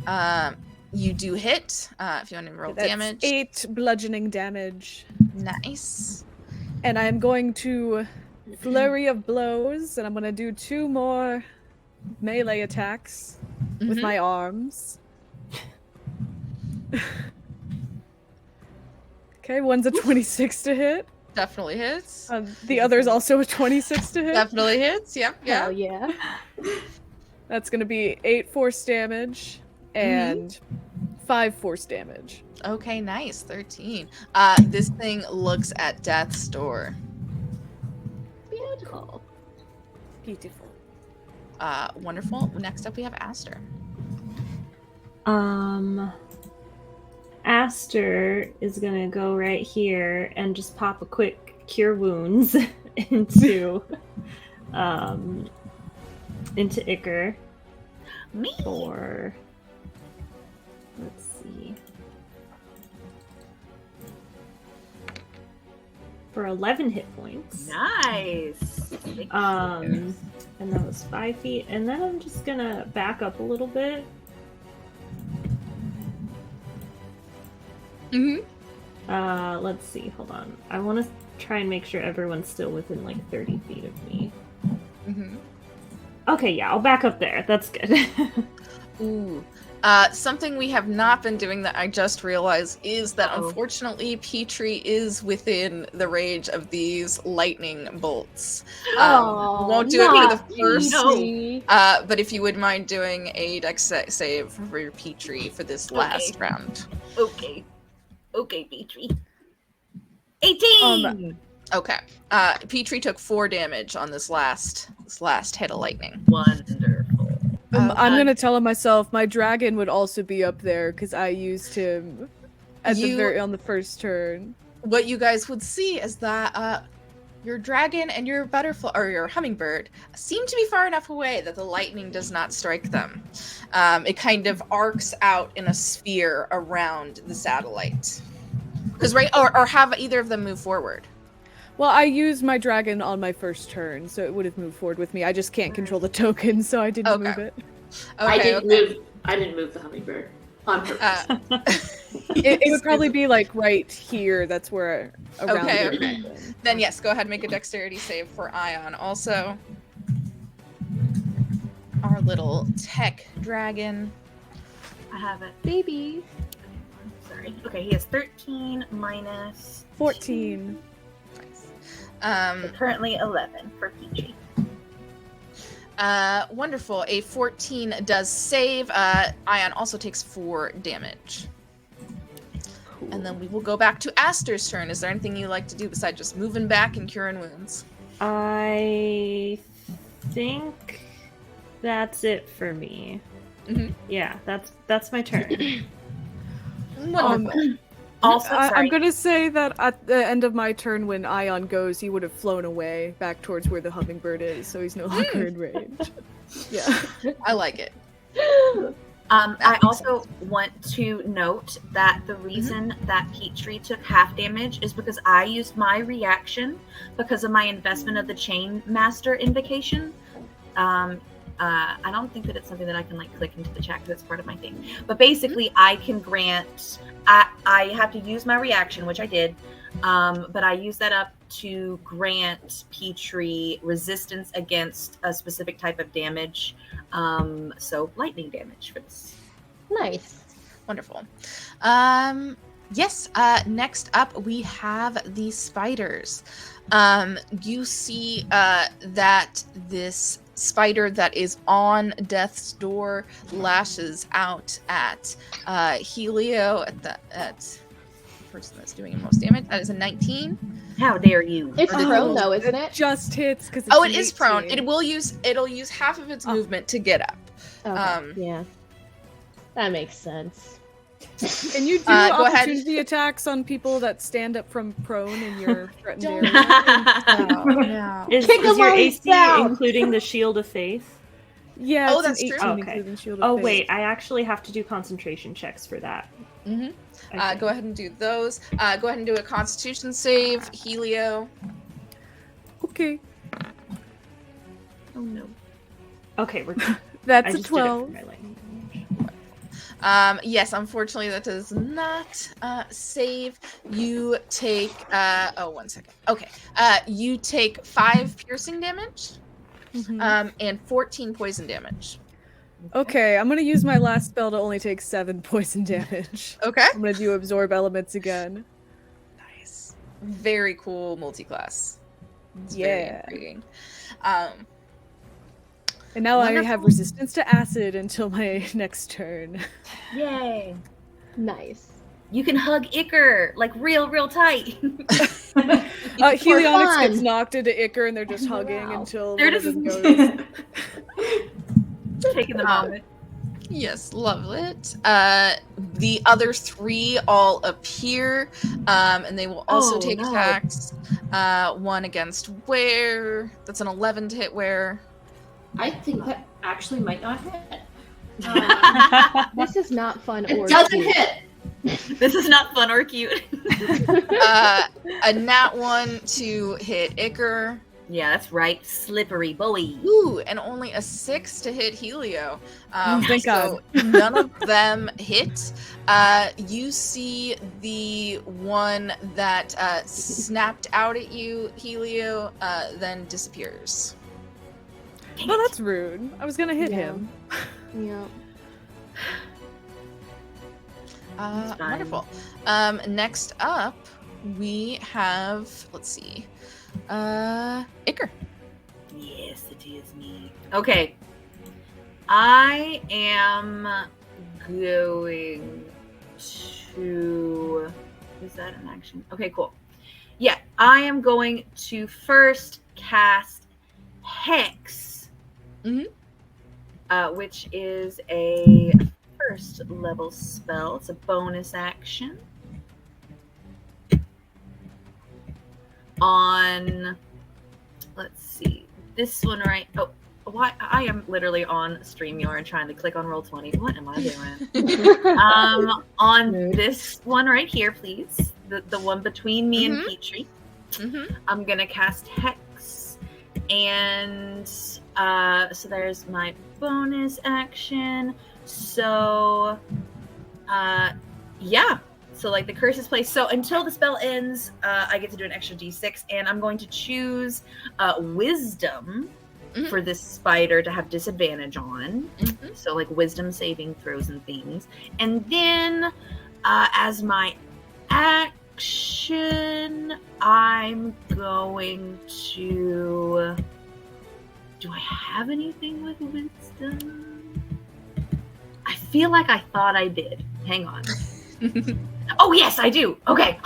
Yes. You do hit. If you want to roll That's damage. 8 bludgeoning damage. Nice. And I'm going to flurry of blows, and I'm going to do 2 more melee attacks with Mhm. my arms. Okay, one's a 26 to hit. Definitely hits. The other's also a 26 to hit. Definitely hits. Yep. Yeah. Hell yeah. That's going to be 8 force damage and 5 force damage. Okay. Nice. 13. This thing looks at death's door. Beautiful. Beautiful. Wonderful. Next up, we have Aster. Aster is gonna go right here and just pop a quick cure wounds into Iker Me. for, let's see, for 11 hit points. Nice. And that was 5 feet, and then I'm just gonna back up a little bit. Let's see, hold on. I want to try and make sure everyone's still within like 30 feet of me. Okay, yeah, I'll back up there. That's good. Ooh. Something we have not been doing that I just realized is that unfortunately Petrie is within the range of these lightning bolts. Won't do it for the first, but if you would mind doing a dex save for your Petrie for this last round. Okay, Petrie. 18. Okay. Petrie took 4 damage on this last hit of lightning. Wonderful. I'm gonna tell him myself. My dragon would also be up there because I used him at on the first turn. What you guys would see is that your dragon and your butterfly or your hummingbird seem to be far enough away that the lightning does not strike them. It kind of arcs out in a sphere around the satellite. Because or have either of them move forward. Well, I used my dragon on my first turn, so it would have moved forward with me. I just can't control the token, so I didn't move it. I didn't move I didn't move the hummingbird on purpose. It would probably be like right here. That's where around Okay, here. okay. Then yes, go ahead and make a dexterity save for Ion. Also, our little tech dragon. I have it. Baby. Sorry. Okay, he has 13 minus 14. Nice. so currently 11 for Peachy. Wonderful. A 14 does save. Ion also takes 4 damage. And then we will go back to Aster's turn. Is there anything you like to do besides just moving back and curing wounds? I think that's it for me. Mhm. Yeah, that's my turn. Wonderful. Also, sorry. I'm gonna say that at the end of my turn, when Ion goes, he would have flown away back towards where the hummingbird is, so he's no longer in range. Yeah. I like it. I also want to note that the reason that Petrie took half damage is because I used my reaction because of my investment of the Chain Master invocation. I don't think that it's something that I can like click into the chat because it's part of my thing. But basically, I can grant. I have to use my reaction, which I did, but I use that up to grant Petrie resistance against a specific type of damage. So lightning damage for this. Nice. Wonderful. Yes, next up we have the spiders. You see that this spider that is on death's door lashes out at Helio at the person that's doing the most damage. That is a 19. How dare you? It's prone though, isn't It it? just hits because Oh, it is prone. It'll use half of its movement to get up. Okay. Yeah. That makes sense. Can you do Go ahead. opportunity attacks on people that stand up from prone in your threatened Don't- area? No. Is Kick him your while he's AC down. including the Shield of Faith? Yeah, Oh, it's that's an true. 18 Okay. including Shield of Oh Faith. wait, I actually have to do concentration checks for that. Mm-hmm. Okay. Go ahead and do those. Go ahead and do a Constitution save, Helio. Okay. Oh no. Okay, we're good. I That's a just did it for 12. my lightning damage. Yes, unfortunately that does not save. You take 1 second. Okay. You take 5 piercing damage, Mhm. and 14 poison damage. Okay, I'm gonna use my last spell to only take 7 poison damage. Okay. I'm gonna do absorb elements again. Nice. Very cool multi-class. It's very Yeah. intriguing. And now I have Wonderful. resistance to acid until my next turn. Yay. Nice. You can hug Iker like real tight. Helionyx fun. gets knocked into Iker and they're just hugging Wow. until They're one of just them goes. taking the moment. Yes, love it. The other 3 all appear, and they will also Oh, take no. attacks. One against Ware. That's an 11 to hit Ware. I think that actually might not hit. This is not fun or It doesn't cute. hit. This is not fun or cute. A nat 1 to hit Iker. Yeah, that's right. Slippery boy. Ooh, and only a 6 to hit Helio. Thank so none of them hit. You see the one that snapped out at you, Helio, then disappears. Oh, that's rude. I was gonna hit Yeah. him. Yeah. It's fine. Wonderful. Next up, we have, let's see, Iker. Yes, it is me. Okay. I am going to. Is that an action? Okay, cool. Yeah, I am going to first cast Hex, which is a first level spell. It's a bonus action. On, let's see, this one right. Oh, why? I am literally on StreamYard trying to click on Roll20. What am I doing? On this one right here, please. The one between me and Petrie. I'm gonna cast Hex, and so there's my bonus action. So, yeah. So, like, the curse is placed. So, until the spell ends, I get to do an extra d6, and I'm going to choose wisdom for this spider to have disadvantage on. So, like, wisdom saving throws and things. And then, as my action, I'm going to... Do I have anything with wisdom? I feel like I thought I did. Hang on. Oh, yes, I do. Okay.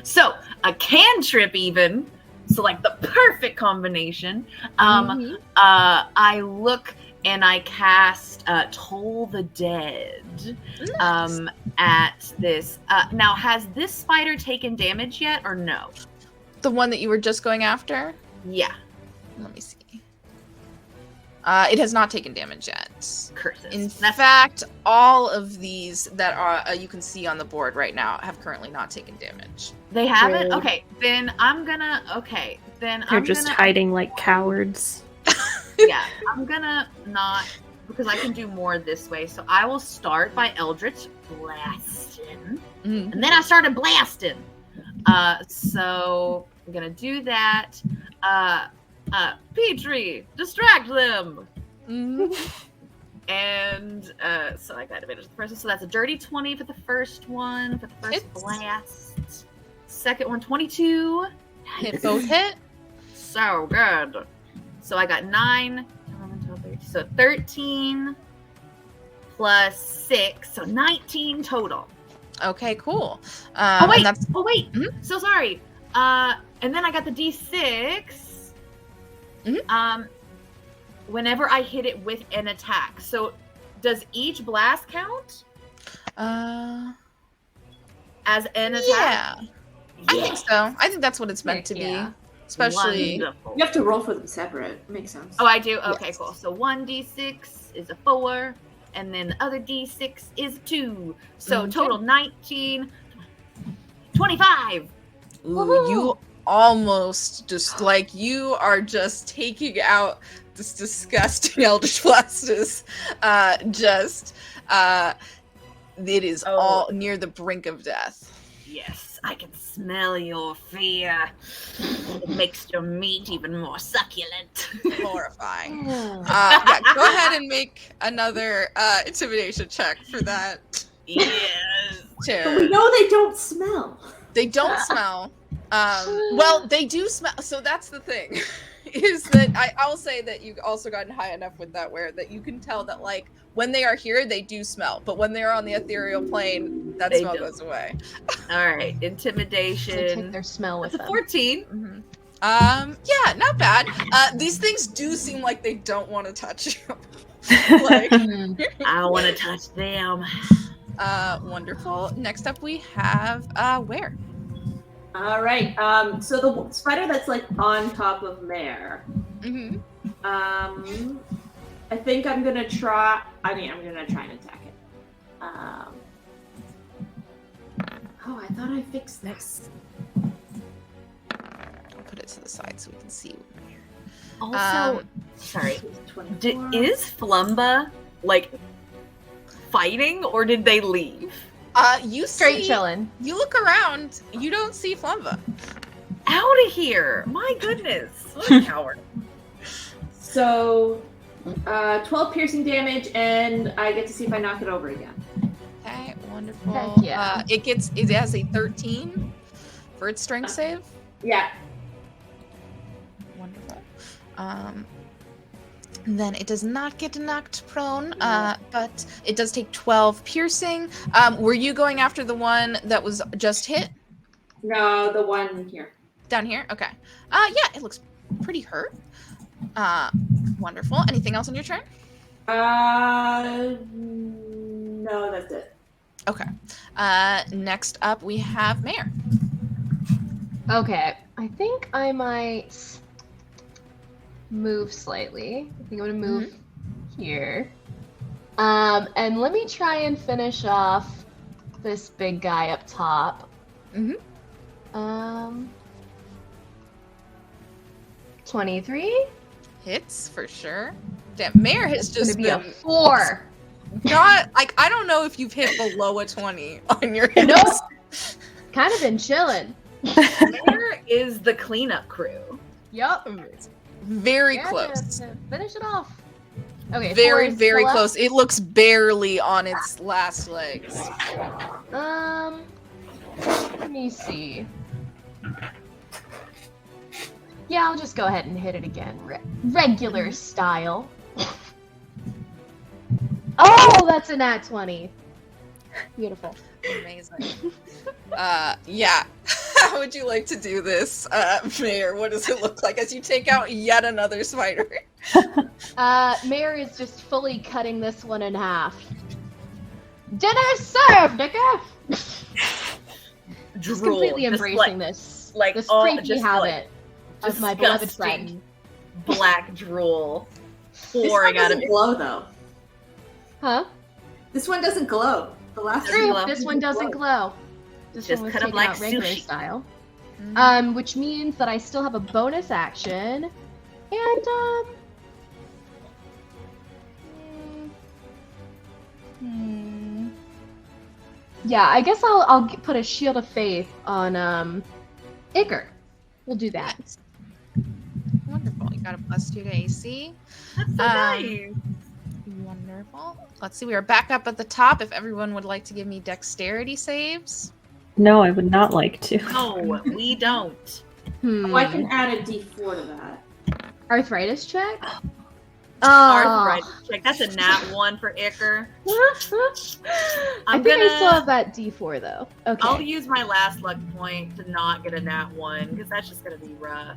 So, a cantrip even. So, like, the perfect combination. I look and I cast Toll the Dead at this. Now, has this spider taken damage yet or no? The one that you were just going after? Yeah. Let me see. It has not taken damage yet. Curses. In fact, all of these that are you can see on the board right now have currently not taken damage. They haven't? Rude. Okay, then I'm gonna... Okay, then They're I'm just gonna... hiding like cowards. Yeah, I'm gonna not... Because I can do more this way. So I will start by Eldritch Blasting. And then I started blasting. So I'm gonna do that. Petrie, distract them. And so I got advantage of the first one. So that's a dirty 20 for the first one, for the first blast. Second one, 22. Hit both hit. So good. So I got 9, 11, 12, 13. So 13 plus 6, so 19 total. Okay, cool. Oh wait, and so sorry. And then I got the D6. Whenever I hit it with an attack. So does each blast count? As an attack? Yeah. I think so. I think that's what it's meant to be. Especially... Wonderful. You have to roll for them separate. Makes sense. Oh, I do? Okay, Yes. cool. So 1d6 is a 4, and then the other d6 is a 2. So Okay. total 19, 25. Ooh, you almost just like you are just taking out this disgusting Eldritch Blastus. It is all near the brink of death. Yes, I can smell your fear. It makes your meat even more succulent. Horrifying. Yeah, go ahead and make another intimidation check for that. Yes. But we know they don't smell. They don't smell. Well, they do smell. So that's the thing, is that I'll say that you've also gotten high enough with that where that you can tell that like when they are here, they do smell, but when they are on the ethereal plane, that They smell don't. goes away. All right, They take intimidation. their smell with That's a them. 14. Yeah, not bad. These things do seem like they don't want to touch you. Like, I want to touch them. wonderful. Next up, we have where? All right. So the spider that's like on top of Mare. I think I'm gonna try. I'm gonna try and attack it. Oh, I thought I fixed this. I'll put it to the side so we can see. Also, sorry. 24. Is Flumba like fighting, or did they leave? You Straight see, chilling. you look around, you don't see Flumba. Out of here! My goodness, what a coward. So, 12 piercing damage, and I get to see if I knock it over again. Okay, wonderful. Heck yeah. It has a 13 for its strength save. Yeah. Wonderful. Then it does not get knocked prone, but it does take 12 piercing. Were you going after the one that was just hit? No, the one here. Down here? Okay. Yeah, it looks pretty hurt. Wonderful. Anything else on your turn? No, that's it. Okay. Next up, we have Mare. Okay, I think I might move slightly. I think I'm gonna move here. And let me try and finish off this big guy up top. 23? Hits for sure. Damn, Mare has It's gonna just be been a 4. Not like I don't know if you've hit below a 20 on your hit. Nope. Kind of been chilling. Where is the cleanup crew? Yup. Very Yeah, close. to finish it off. Okay. Very, Ford's very still up. close. It looks barely on its last legs. Let me see. Yeah, I'll just go ahead and hit it again. Regular style. Oh, that's a nat 20. Beautiful. Amazing. Yeah. How would you like to do this, Mayor? What does it look like as you take out yet another spider? Mayor is just fully cutting this one in half. Dinner served, nigga! Just completely Just embracing this. like this all- creepy just habit of my beloved disgusting friend. black drool This one pouring out of doesn't it. glow though. Huh? This one doesn't glow. The last Doesn't True, glow. this one doesn't glow. This Just one was cut 'em taken like out regular sushi. style. Mhm. Which means that I still have a bonus action, and yeah, I guess I'll put a shield of faith on Iker. We'll do that. Wonderful. You got a +2 to AC. That's so nice. Wonderful. Let's see. We are back up at the top. If everyone would like to give me dexterity saves. No, I would not like to. No, we don't. Oh, I can add a D4 to that. Arthritis check. Arthritis check. That's a nat 1 for Iker. I think I still have that D4 though. Okay. I'll use my last luck point to not get a nat 1 because that's just gonna be rough.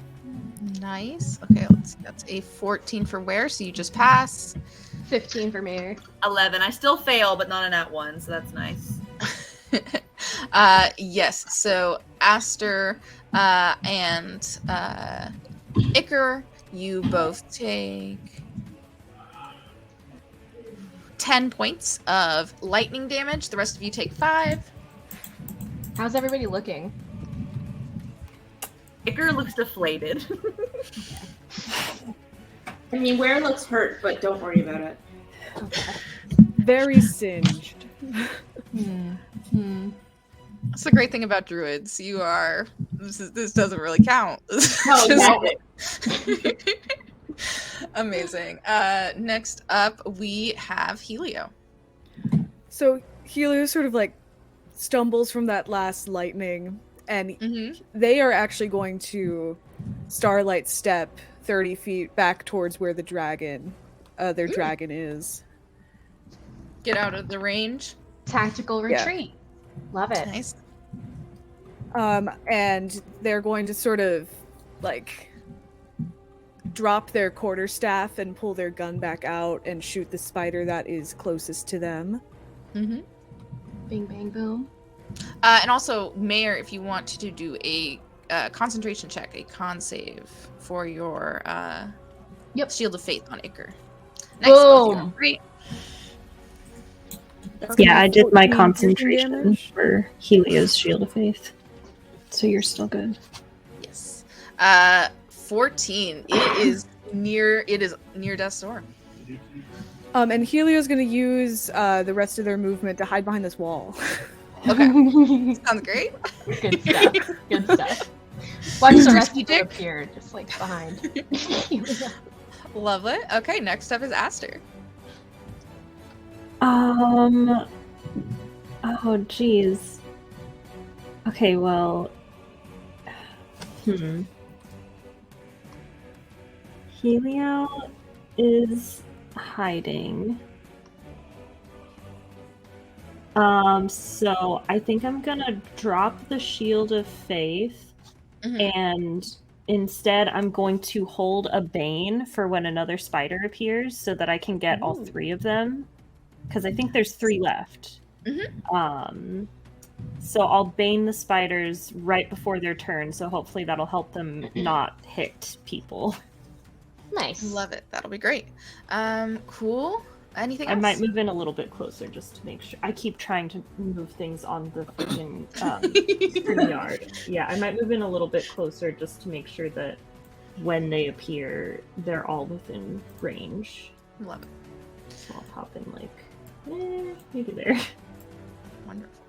Nice. Okay, let's see. That's a 14 for wear, so you just pass. 15 for Mayor. 11. I still fail, but not a nat 1, so that's nice. Yes. So Aster and Iker, you both take 10 points of lightning damage. The rest of you take 5. How's everybody looking? Iker looks deflated. I mean, Ware looks hurt, but don't worry about it. Okay. Very singed. That's the great thing about druids. You are. This doesn't really count. No, exactly. Amazing. Next up, we have Helio. So Helio sort of like stumbles from that last lightning, and Mm-hmm. they are actually going to starlight step 30 feet back towards where the dragon, their dragon is. Get out of the range. Tactical Yeah. retreat. Love it. Nice. And they're going to sort of like drop their quarterstaff and pull their gun back out and shoot the spider that is closest to them. Mm-hmm. Bing, bang, boom. And also, Mayor, if you want to do a concentration check, a con save for your Shield of Faith on Iker. Nice. Boom. Great. Yeah, I did my 14 piercing concentration damage. for Helio's Shield of Faith. So you're still good. Yes. 14. It is near death's door. And Helio's going to use the rest of their movement to hide behind this wall. Okay. Sounds great. Good stuff. Good stuff. Watch the rest of you appear just like behind. Love it. Okay, next up is Aster. Oh, geez. Okay, well. Helio is hiding. So I think I'm gonna drop the Shield of Faith, and instead I'm going to hold a Bane for when another spider appears so that I can get all 3 of them. Because I think there's 3 left. So I'll Bane the spiders right before their turn, so hopefully that'll help them not hit people. Nice. Love it. That'll be great. Cool. Anything else? I might move in a little bit closer just to make sure. I keep trying to move things on the freaking yard. Yeah, I might move in a little bit closer just to make sure that when they appear, they're all within range. Love it. So I'll pop in like Maybe there. Wonderful.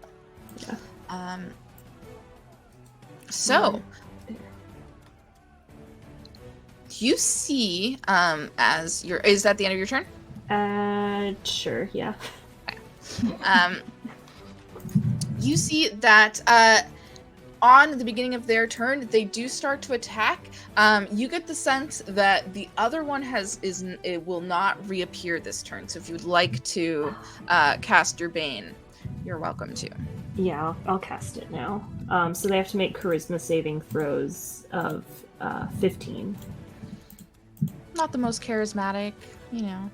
Yeah. So you see, as your is that the end of your turn? Sure, yeah. You see that on the beginning of their turn, they do start to attack. You get the sense that the other one it will not reappear this turn. So if you'd like to cast your Bane, you're welcome to. Yeah, I'll cast it now. So they have to make charisma saving throws of 15. Not the most charismatic, you know.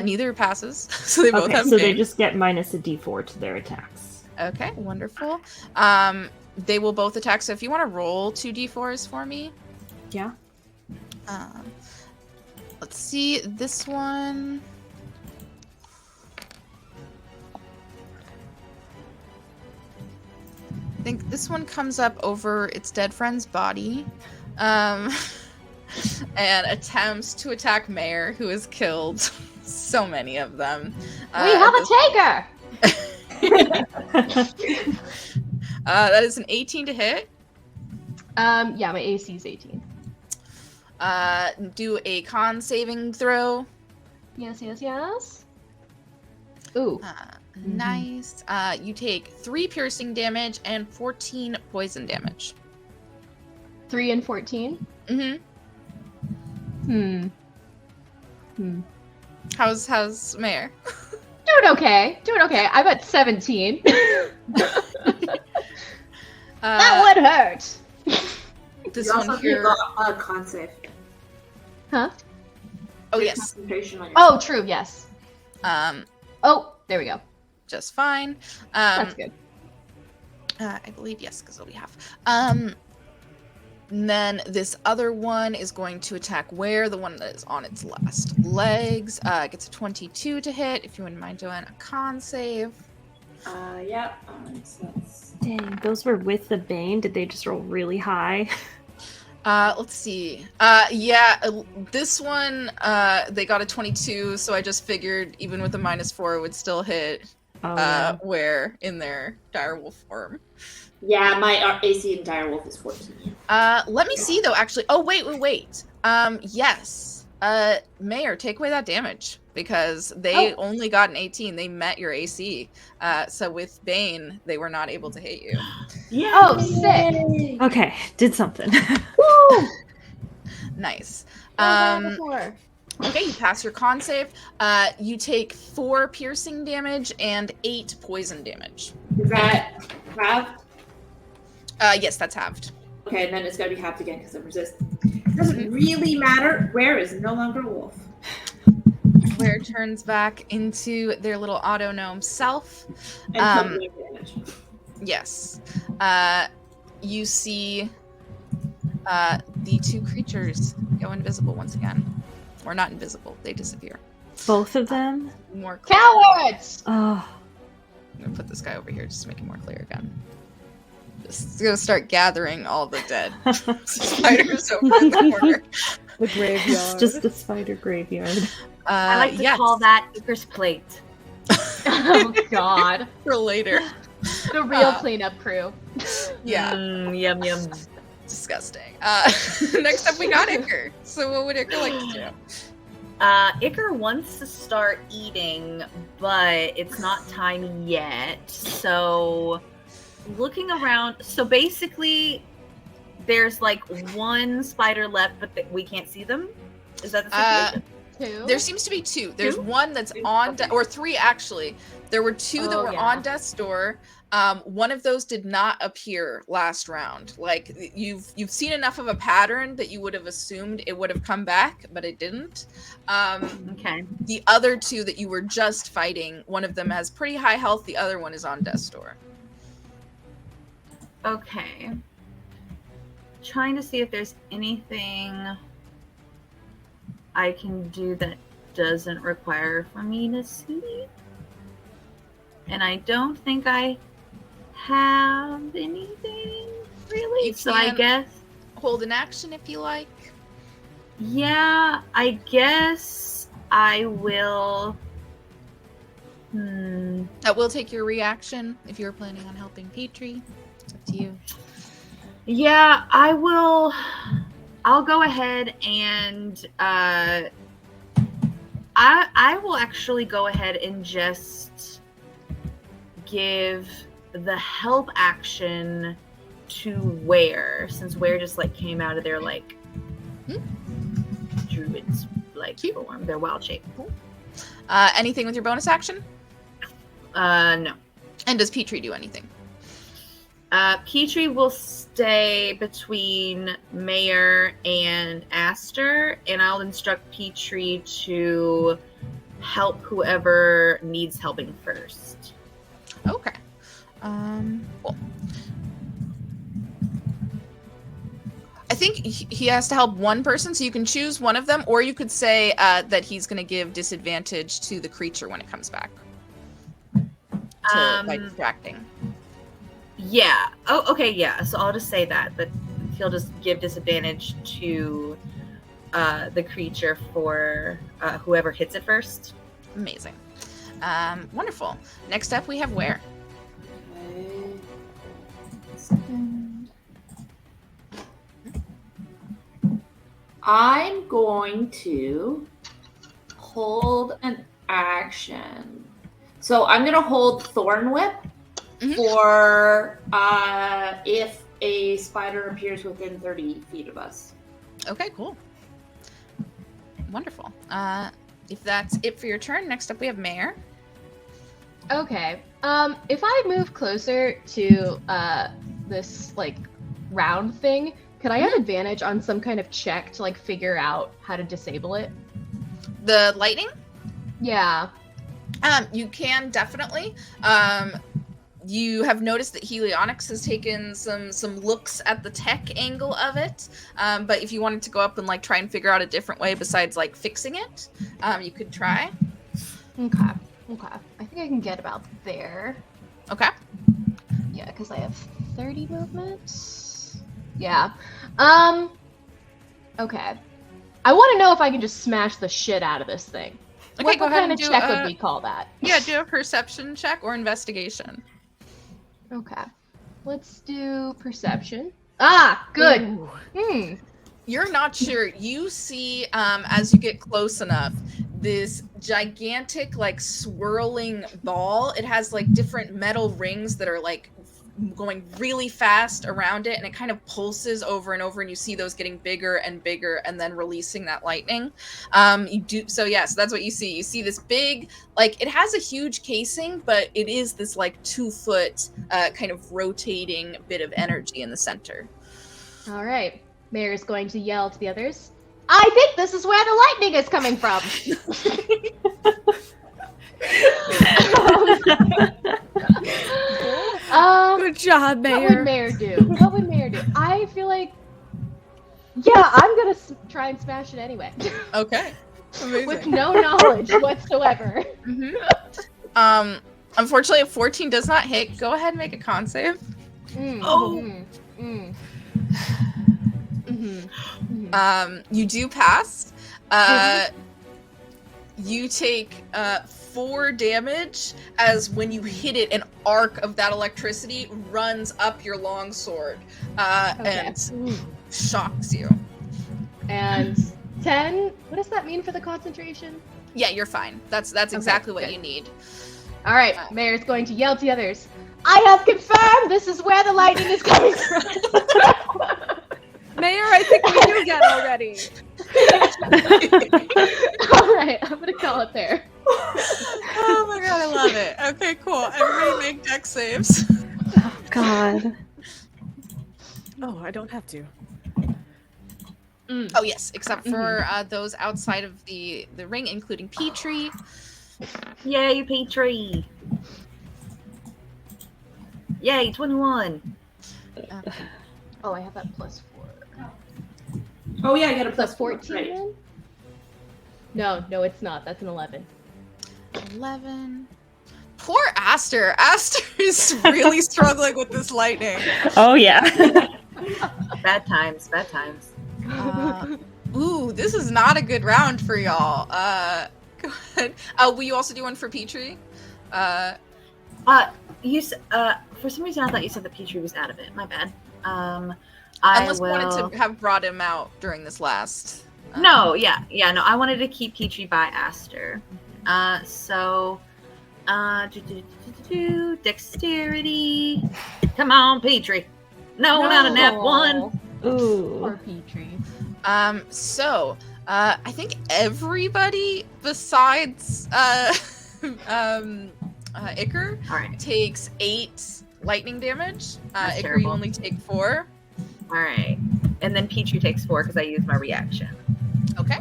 Neither passes, so they both have so Bane. they just get minus a d4 to their attacks. Okay, wonderful. They will both attack, so if you want to roll 2d4s for me. Yeah. Let's see, this one... I think this one comes up over its dead friend's body, and attempts to attack Mayor, who has killed so many of them. We have a taker! That is an 18 to hit. Yeah, my AC is 18. Do a con saving throw. Yes. Ooh. Nice. You take 3 piercing damage and 14 poison damage. 3 and 14? Mm-hmm. How's Mayor? Doing okay. I'm at 17. That would hurt. This You also one here. got a con save. Huh? Oh yes. Concentration on your Oh, true. Yes. Um, Oh, there we go. just fine. That's good. I believe yes, because it'll be half. And then this other one is going to attack where the one that is on its last legs. Gets a 22 to hit. If you wouldn't mind doing a con save. Yeah. So that's... Dang, those were with the Bane. Did they just roll really high? Let's see. This one, they got a 22, so I just figured even with a -4, it would still hit. Where in their direwolf form. Yeah, my AC in direwolf is 14. Let me see though. Actually, oh wait. Yes. Mayor, take away that damage because they only got an 18. They met your AC. So with Bane, they were not able to hit you. Yeah. Oh, sick. Okay, did something. Woo! Nice. Before. Okay, you pass your con save. You take 4 piercing damage and 8 poison damage. Is that halved? Yes, that's halved. Okay, and then it's gotta be halved again because of resist. Doesn't really matter. Where is no longer a wolf. Where turns back into their little auto gnome self. And took no damage. Yes. You see the 2 creatures go invisible once again. Or not invisible, they disappear. Both of them? More clear. Cowards! Oh. I'm gonna put this guy over here just to make it more clear again. Just gonna start gathering all the dead spiders over in the corner. The graveyard. It's just a spider graveyard. I like to yes, call that Icarus plate. Oh, God. for later. The real cleanup crew. Yeah, Yum yum. disgusting. Next up, we got Iker. So, what would Iker like to do? Icar wants to start eating, but it's not time yet. So, looking around. So basically, there's like 1 spider left, but we can't see them. Is that the situation? 2? There seems to be 2. There's 2? one that's on, Okay. or 3 actually. There were 2 that were on death's door. One of those did not appear last round. Like you've seen enough of a pattern that you would have assumed it would have come back, but it didn't. Okay. The other 2 that you were just fighting, one of them has pretty high health. The other one is on death's door. Okay. Trying to see if there's anything I can do that doesn't require for me to see. And I don't think I have anything really. You So I can guess, hold an action if you like. yeah, I guess I will. That will take your reaction if you're planning on helping Petrie. It's up to you. Yeah, I will. I'll go ahead and I will actually go ahead and just give the help action to Ware, since Ware just like came out of their like druid's like form, their wild shape. Cool. Anything with your bonus action? No. And does Petrie do anything? Petrie will stay between Mayor and Aster, and I'll instruct Petrie to help whoever needs helping first. Okay. Cool. I think he has to help one person, so you can choose one of them, or you could say that he's going to give disadvantage to the creature when it comes back. By distracting. Yeah. Oh, okay, yeah. So I'll just say that he'll just give disadvantage to the creature for whoever hits it first. Amazing. Wonderful. Next up, we have Ware. Okay. Second. I'm going to hold an action. So I'm going to hold Thorn Whip for if a spider appears within 30 feet of us. Okay, cool. Wonderful. If that's it for your turn, next up we have Mayor. Okay. If I move closer to this like round thing, could I have advantage on some kind of check to like figure out how to disable it? The lightning? Yeah. You can definitely. You have noticed that Helionics has taken some looks at the tech angle of it. But if you wanted to go up and like try and figure out a different way besides like fixing it, you could try. Okay. I think I can get about there. Okay. Yeah, because I have 30 movements. Yeah. Okay. I want to know if I can just smash the shit out of this thing. Okay, What go ahead kind and of do check would we call that? Yeah, do a perception check or investigation. Okay. Let's do perception. Ah, good. You're not sure. You see, as you get close enough, this gigantic, like, swirling ball. It has, like, different metal rings that are, like, going really fast around it, and it kind of pulses over and over, and you see those getting bigger and bigger and then releasing that lightning. So that's what you see. You see this big, like, it has a huge casing, but it is this, like, 2-foot kind of rotating bit of energy in the center. All right. Mayor is going to yell to the others, I think this is where the lightning is coming from. Good job, Mayor. What would Mayor do? I feel like, yeah, I'm gonna try and smash it anyway. Okay. Amazing. With no knowledge whatsoever. Unfortunately, a 14 does not hit. Go ahead and make a con save. You do pass. You take 4 damage as when you hit it, an arc of that electricity runs up your longsword and shocks you. And 10, what does that mean for the concentration? Yeah, you're fine. That's exactly what you need. All right, Mayor's going to yell to the others, I have confirmed this is where the lightning is coming from. Mayor, I think we knew that already. All right, I'm going to call it there. Oh my god, I love it. Okay, cool. Everybody make dex saves. Oh, God. Oh, I don't have to. Oh, yes, except for those outside of the ring, including Petrie. Yay, Petrie! Yay, 21! Oh, I have that +4. Oh yeah, I got a Plus plus 14 right. then? No, it's not. That's an 11. 11. Poor Aster. Aster is really struggling with this lightning. Oh, yeah. Bad times. Ooh, this is not a good round for y'all. go ahead. Will you also do one for Petrie? For some reason I thought you said the Petrie was out of it. My bad. Unless you wanted to have brought him out during this last. No, I wanted to keep Petrie by Aster. Dexterity. Come on, Petrie. No, not a nat 1. Ooh. Poor Petrie. I think everybody besides Iker takes 8 lightning damage. Iker, terrible. you only take 4. All right. And then Petrie takes 4 because I used my reaction. Okay.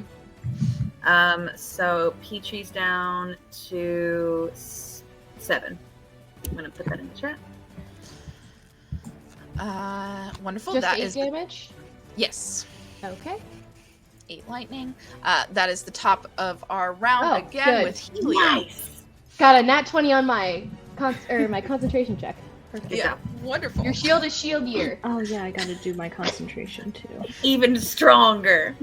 So Petrie's down to 7. I'm going to put that in the chat. Wonderful. Just That 8 is damage? Yes. Okay. 8 lightning. That is the top of our round Oh, again good. with Helio. Nice. Got a nat 20 on my my concentration check. Perfect. Yeah, wonderful. Your shield is shieldier. Oh yeah, I gotta do my concentration too. Even stronger.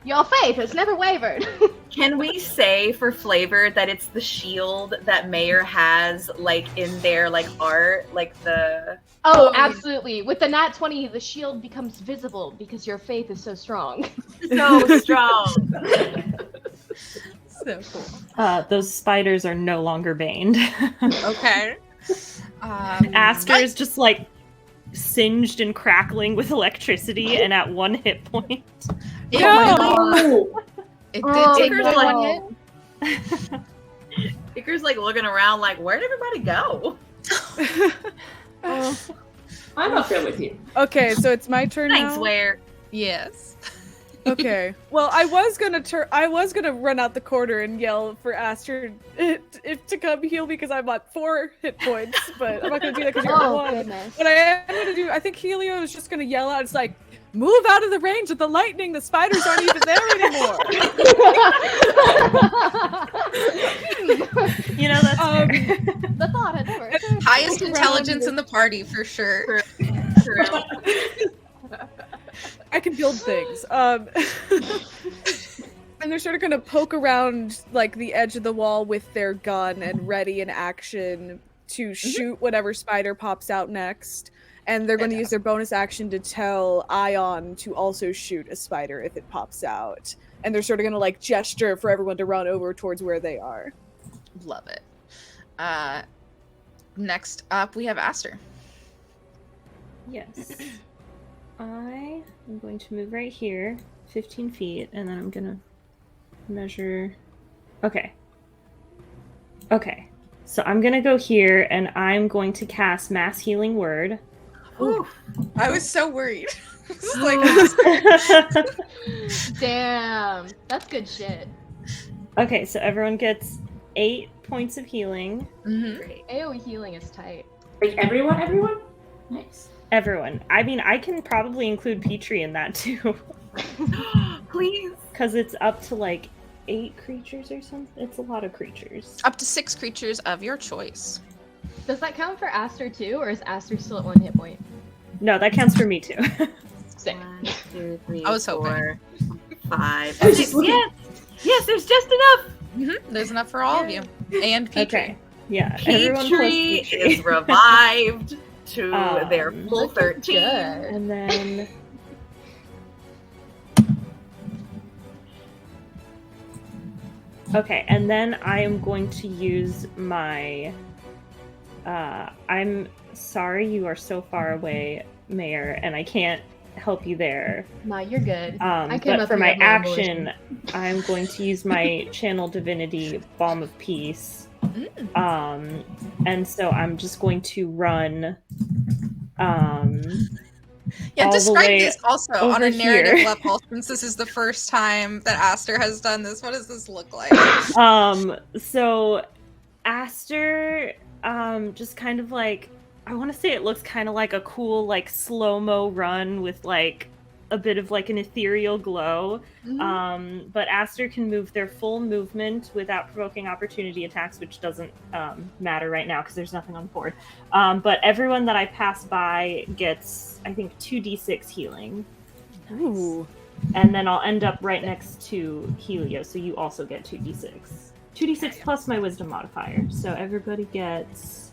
Your faith has never wavered. Can we say for flavor that it's the shield that Mayor has like in their like art, like the Oh, absolutely. With the nat 20, the shield becomes visible because your faith is so strong. so strong. So cool. Those spiders are no longer baned. Okay. Aster is just like singed and crackling with electricity and at 1 hit point. It, Oh, it did Oh, take Iker's one no. hit. Iker's like looking around like, where'd everybody go? I'm up there with you. Okay, so it's my turn Thanks, now. Where? Yes. Okay. Well, I was gonna run out the corner and yell for Aster to come heal because I'm at 4 hit points, but I'm not gonna do that because you're at Oh, 1. goodness. What I am gonna do, I think Helio is just gonna yell out. It's like, move out of the range of the lightning. The spiders aren't even there anymore. You know, that's fair. The thought had never occurred. Highest intelligence in the party for sure. I can build things. And they're sort of gonna poke around like the edge of the wall with their gun and ready in action to shoot whatever spider pops out next. And they're going to use their bonus action to tell Ion to also shoot a spider if it pops out. And they're sort of going to like gesture for everyone to run over towards where they are. Love it. Next up, we have Aster. Yes. I am going to move right here, 15 feet, and then I'm gonna measure. Okay. Okay. So I'm gonna go here, and I'm going to cast Mass Healing Word. Ooh, I was so worried. It's like, Damn. That's good shit. Okay, so everyone gets 8 points of healing. mhm. AoE healing is tight. Like everyone? Nice. Everyone. I mean, I can probably include Petrie in that too. Please. Because it's up to like 8 creatures or something. It's a lot of creatures. Up to 6 creatures of your choice. Does that count for Aster too, or is Aster still at 1 hit point? No, that counts for me too. Sick. 1, 2, 3, I was hoping. 4, 5, I was 6. just looking- Yes, there's just enough. There's enough for all of you. And Petrie. Okay. Yeah. Everyone plus Petrie Petrie. is revived to their full Looking 13. good. And then okay, and then I am going to use my I'm sorry you are so far away, Mayor, and I can't help you there. Nah, you're good. I came But up for here my with my action, I'm going to use my Channel Divinity Balm of Peace. And so I'm just going to run Yeah, all the describe way this also on a over narrative here. level, since this is the first time that Aster has done this. What does this look like? So Aster just kind of like, I want to say it looks kind of like a cool like slow-mo run with like a bit of like an ethereal glow. But Aster can move their full movement without provoking opportunity attacks, which doesn't matter right now because there's nothing on the board. But everyone that I pass by gets, I think, 2d6 healing. Ooh. And then I'll end up right next to Helio, so you also get 2d6. 2d6 plus my wisdom modifier. So everybody gets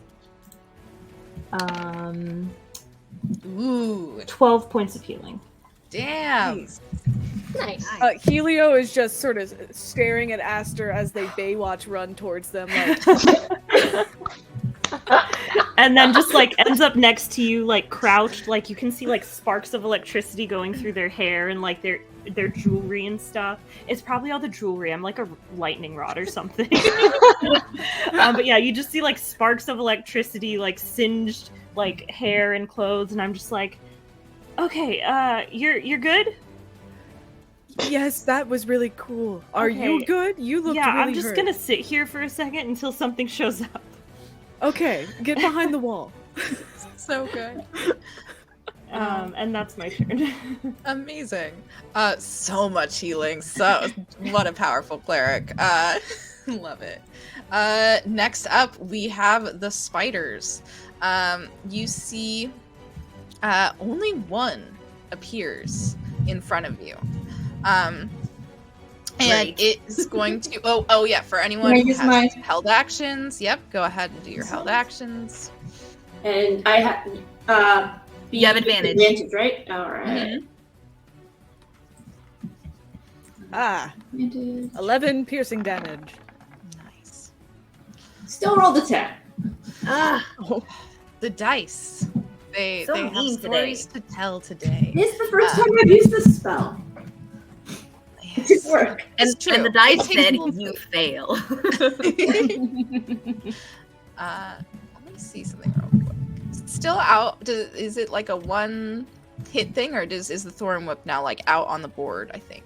12 points of healing. Damn. Nice. Helio is just sort of staring at Aster as they Baywatch run towards them. Like, And then just like ends up next to you, like crouched, like you can see like sparks of electricity going through their hair and like their jewelry and stuff. It's probably all the jewelry. I'm like a lightning rod or something. But yeah, you just see like sparks of electricity, like singed like hair and clothes, and I'm just like, okay, you're good. yes, that was really cool. Are you Okay. good? You look Yeah, really I'm just hurt. gonna sit here for a second until something shows up. Okay, get behind the wall. So good. And that's my turn. Amazing. So much healing. So what a powerful cleric. Love it. Next up we have the spiders. You see only one appears in front of you. And Great. it is going to oh yeah, for anyone Can I who use has my- held actions, yep, go ahead and do your held actions. And I have. You have advantage. Advantage, right? All right. Ah, 11 piercing damage. Nice. Still rolled a 10. Ah, The dice. They So have mean stories to tell today. This is the first time I've used this spell. It didn't work. and, It's true. and the dice It takes said a little you bit. fail. Let me see something real quick. Is it still out? Is it like a one hit thing, or is the Thorn Whip now like out on the board? I think.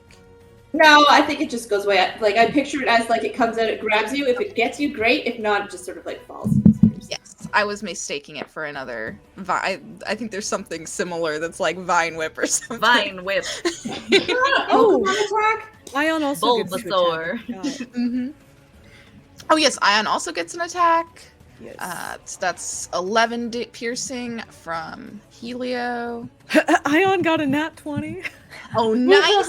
No, I think it just goes away. Like I picture it as like it comes out, it grabs you. If it gets you, great. If not, it just sort of like falls. Yes, I was mistaking it for another. I think there's something similar that's like Vine Whip or something. Vine whip. Oh. Pokemon attack. Ion also gets to Bulbasaur. attack. Mm-hmm. Oh yes, Ion also gets an attack. Yes. That's 11 piercing from Helio. Ion got a nat 20. Oh, nice.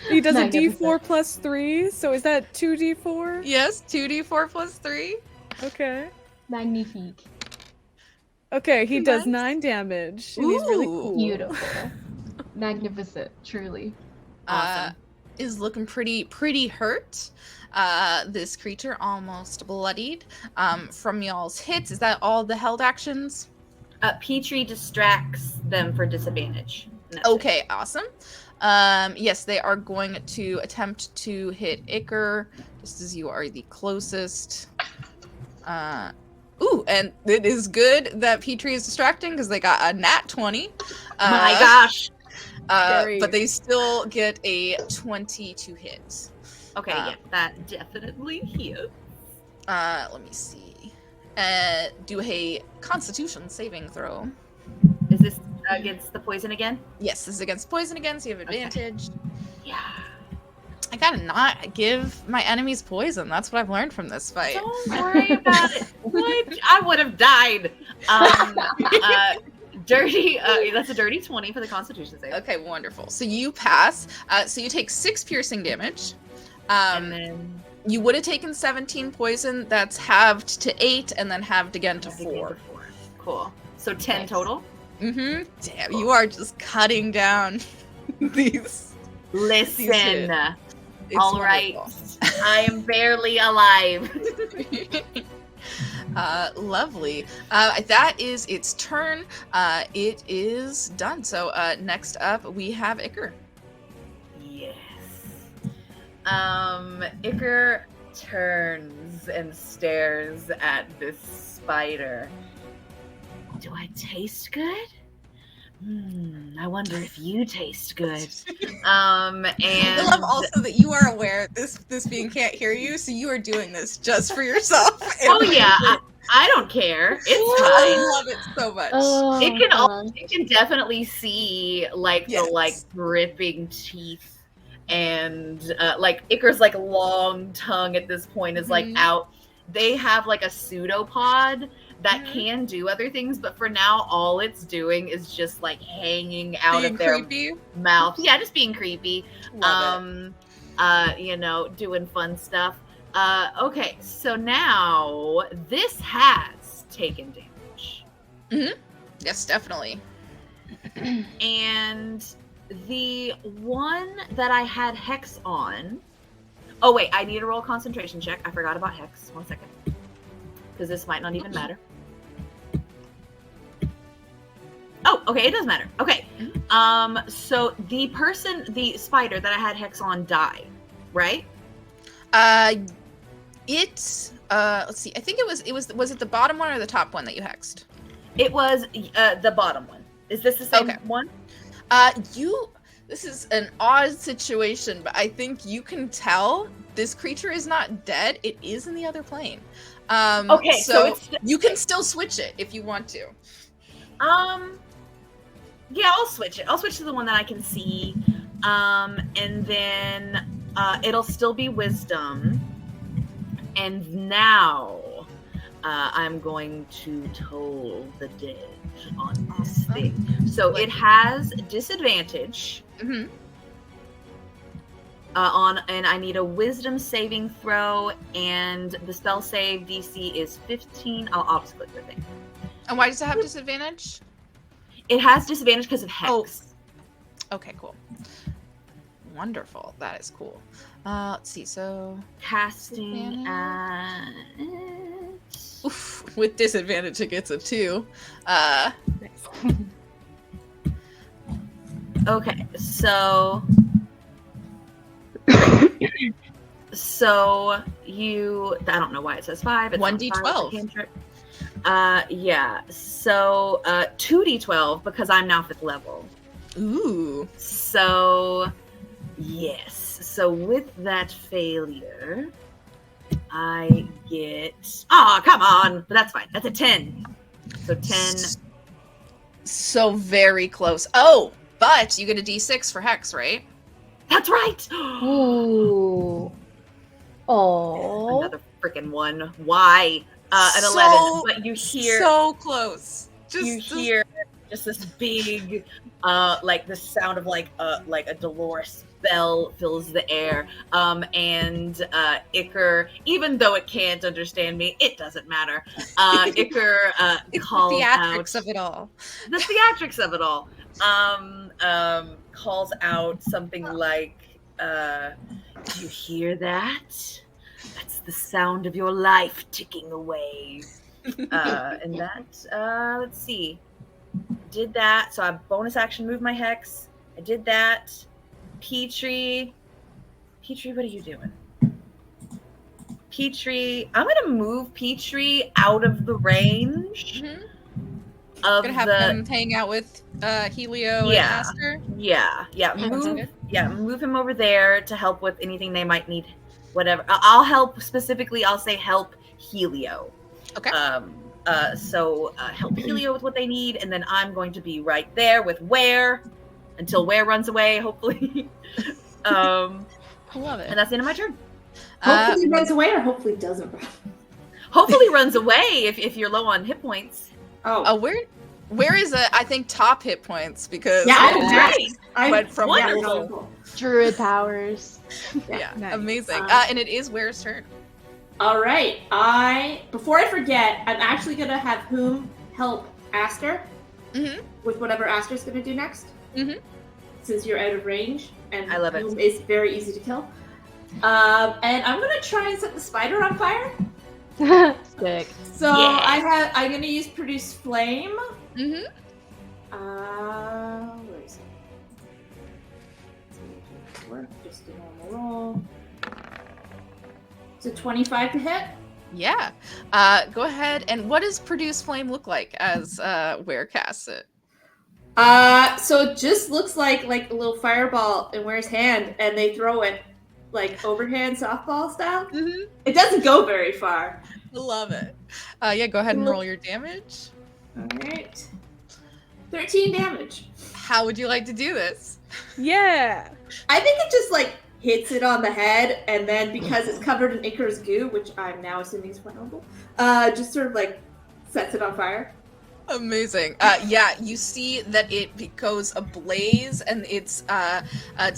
He does a Magnificent. d4 plus 3, so is that 2d4? Yes, 2d4 plus 3. Okay. Magnifique. Okay, he does Nice. 9 damage. And he's really Ooh. cool. Beautiful. Magnificent, truly. Awesome. Is looking pretty hurt. This creature almost bloodied from y'all's hits. Is that all the held actions? Petrie distracts them for disadvantage. And that's it. Okay, awesome. Yes, they are going to attempt to hit Iker, just as you are the closest. Ooh, and it is good that Petrie is distracting because they got a nat 20. My gosh. Scary. But they still get a 20 to hit. Okay, yeah, that definitely hits. Let me see. Do a Constitution saving throw. Is this against the poison again? Yes, this is against poison again, so you have Okay. advantage. Yeah. I gotta not give my enemies poison. That's what I've learned from this fight. Don't worry about it. What? I would have died. Dirty. That's a dirty 20 for the Constitution save. Okay, wonderful. So you pass. So you take 6 piercing damage. And then You would have taken 17 poison. That's halved to 8, and then halved again to 4. Cool. So 10 Nice. total. Mm-hmm. Damn, you are just cutting down these. Listen. It's All right. wonderful. I am barely alive. Lovely. That is its turn. It is done. So next up we have Iker. Yes. Iker turns and stares at this spider. Do I taste good? I wonder if you taste good. And I love also that you are aware this being can't hear you, so you are doing this just for yourself. Oh yeah, I don't care. It's fine. I love it so much. Oh, It can definitely see like Yes. the like dripping teeth and like Icar's like long tongue at this point is like Mhm. out, they have like a pseudopod that can do other things, but for now, all it's doing is just like hanging out Being of their creepy. mouth. Yeah, just being creepy. Love You know, doing fun stuff. Okay, so now this has taken damage. it. Yes, definitely. And the one that I had Hex on. Oh, wait, I need to roll a concentration check. I forgot about Hex. 1 second. Because this might not even matter. Oh, okay, it does matter. Okay. So the spider that I had Hex on died, right? Let's see. I think was it the bottom one or the top one that you hexed? It was the bottom one. Is this the same one? This is an odd situation, but I think you can tell this creature is not dead. It is in the other plane. Okay, so it's you can still switch it if you want to. Yeah, I'll switch it. I'll switch to the one that I can see. And then it'll still be wisdom. And now I'm going to toll the dead on this thing. So it has disadvantage. Mm-hmm. And I need a wisdom saving throw, and the spell save DC is 15. I'll just click the thing. And why does it have disadvantage? It has disadvantage because of Hex. Oh. Okay, cool. Wonderful. That is cool. Let's see. So Casting at... Oof, with disadvantage, it gets a 2. Okay, so you... I don't know why it says 5. It's 1d12. Yeah. So 2d12 because I'm now 5th level. Ooh. So yes. So with that failure, I get... Oh, come on! But that's fine. That's a 10. So 10. So very close. Oh, but you get a d6 for Hex, right? That's right! Ooh. Oh. Another freaking 1. Why? An 11. But you hear... So close. You hear just this big, like the sound of like a Dolores bell fills the air. And Iker, even though it can't understand me, it doesn't matter. Iker calls the theatrics out of it all. The theatrics of it all. Calls out something like, "Do you hear that? That's the sound of your life ticking away." And that, let's see. Did that. So I bonus action move my Hex. I did that. Petrie, what are you doing? Petrie, I'm going to move Petrie out of the range. Of gonna have him hang out with Helio and Aster. Move him over there to help with anything they might need. Whatever. I'll help specifically. I'll say help Helio. Okay. So help Helio with what they need, and then I'm going to be right there with Ware until Ware runs away. Hopefully. I love it. And that's the end of my turn. Hopefully he runs away, or hopefully doesn't run. Hopefully runs away if you're low on hit points. Oh, where is I think top hit points because I went from wonderful. Druid powers. Yeah, Nice. amazing. And it is Ware's turn. All right. Before I forget, I'm actually gonna have whom help Aster with whatever Aster's gonna do next. Since you're out of range, and I love it. Whom is very easy to kill. And I'm gonna try and set the spider on fire. Sick. So I'm gonna use produce flame. Mm-hmm. Where is it? Work, just a normal roll. So 25 to hit. Yeah. Go ahead. And what does Produce Flame look like as Ware casts it? So it just looks like a little fireball in Ware's hand, and they throw it like overhand softball style. It doesn't go very far. I love it. Yeah, go ahead and roll your damage. All right. 13 damage. How would you like to do this? Yeah. I think it just hits it on the head, and then because it's covered in Icarus goo, which I'm now assuming is flammable, just sort of like sets it on fire. Amazing. Yeah, you see that it goes ablaze, and its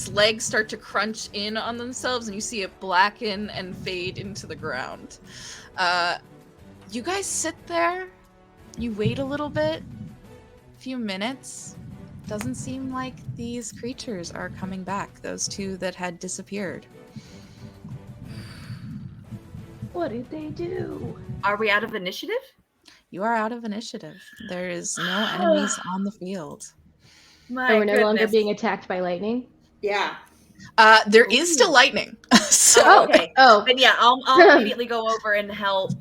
legs start to crunch in on themselves, and you see it blacken and fade into the ground. You guys sit there. You wait a little bit. A few minutes. Doesn't seem like these creatures are coming back. Those two that had disappeared. What did they do? Are we out of initiative? You are out of initiative. There is no enemies on the field. My So we're no longer goodness. being attacked by lightning? Yeah. There is still lightning. So Oh, okay. Oh, Then yeah, I'll immediately go over and help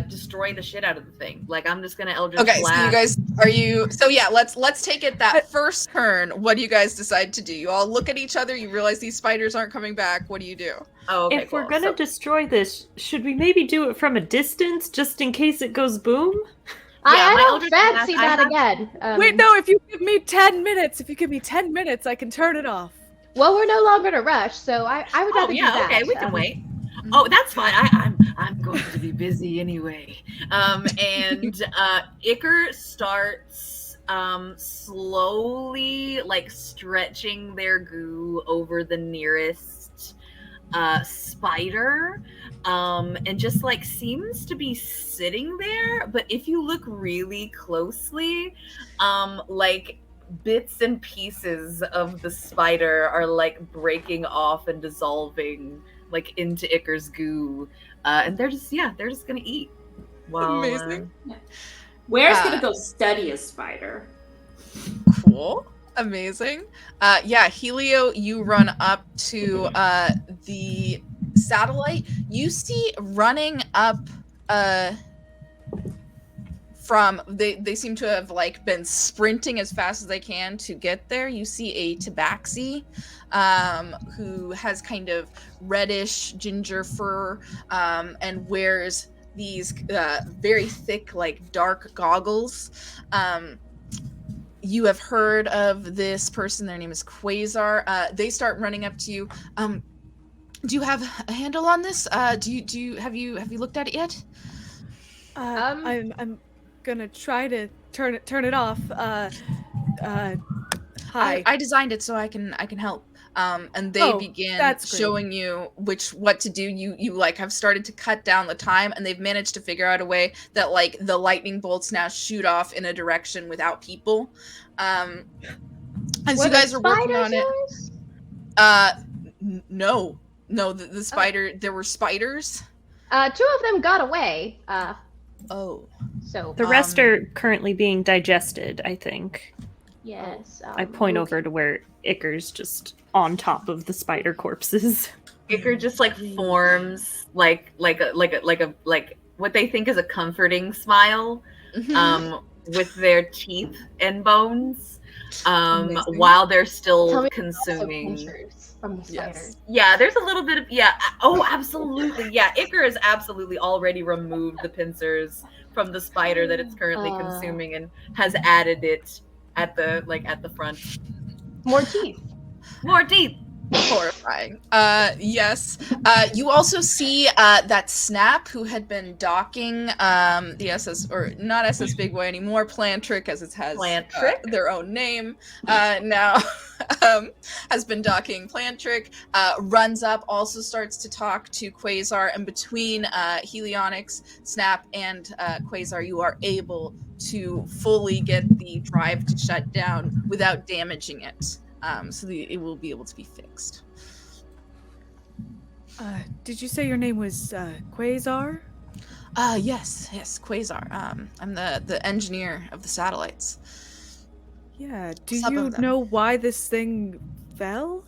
destroy the shit out of the thing. Like I'm just gonna Eldritch okay, so Blast. you guys so yeah, let's take it that first turn. What do you guys decide to do? You all look at each other, you realize these spiders aren't coming back. What do you do? Oh, okay, If we're cool. gonna So- destroy this, should we maybe do it from a distance just in case it goes boom? Yeah, I my don't Eldritch fancy Blast, I that again. Wait, no, if you give me 10 minutes, I can turn it off. Well, we're no longer in a rush, so I would Oh rather do yeah, that. okay, we can wait. Oh, that's fine. I'm going to be busy anyway. And Icar starts slowly like stretching their goo over the nearest spider. And just like seems to be sitting there, but if you look really closely, like bits and pieces of the spider are like breaking off and dissolving like into Icar's goo, and they're just gonna eat. While, Amazing. Where's gonna go study a spider? Cool. Amazing. Yeah, Helio, you run up to the satellite. You see running up from they seem to have like been sprinting as fast as they can to get there. You see a tabaxi who has kind of reddish ginger fur and wears these very thick like dark goggles. You have heard of this person. Their name is Quasar. They start running up to you. Do you have a handle on this? Have you looked at it yet? I'm gonna try to turn it off. Hi. I designed it so I can help. And they begin that's great. showing you what to do. You like have started to cut down the time, and they've managed to figure out a way that like the lightning bolts now shoot off in a direction without people. As you guys are working on it. No, the spider. There were spiders. 2 of them got away. Oh. So The rest are currently being digested, I think. yes. I point okay. over to where Icar's just on top of the spider corpses. Icar just like forms like what they think is a comforting smile, with their teeth and bones, Amazing. while they're Tell still me consuming. pinchers from the spiders. Yeah, there's a little bit of Oh, absolutely. Yeah, Icar has absolutely already removed the pincers from the spider that it's currently consuming and has added it at the front. More teeth. More teeth. Horrifying. Yes. You also see that Snap, who had been docking the SS, or not SS Big Boy anymore, Plantric, as it has their own name now, has been docking Plantric, runs up, also starts to talk to Quasar, and between Helionics, Snap, and Quasar, you are able to fully get the drive to shut down without damaging it. So it will be able to be fixed. Did you say your name was Quasar? Yes, Quasar. I'm the engineer of the satellites. Yeah. Do Some you of them. know why this thing fell?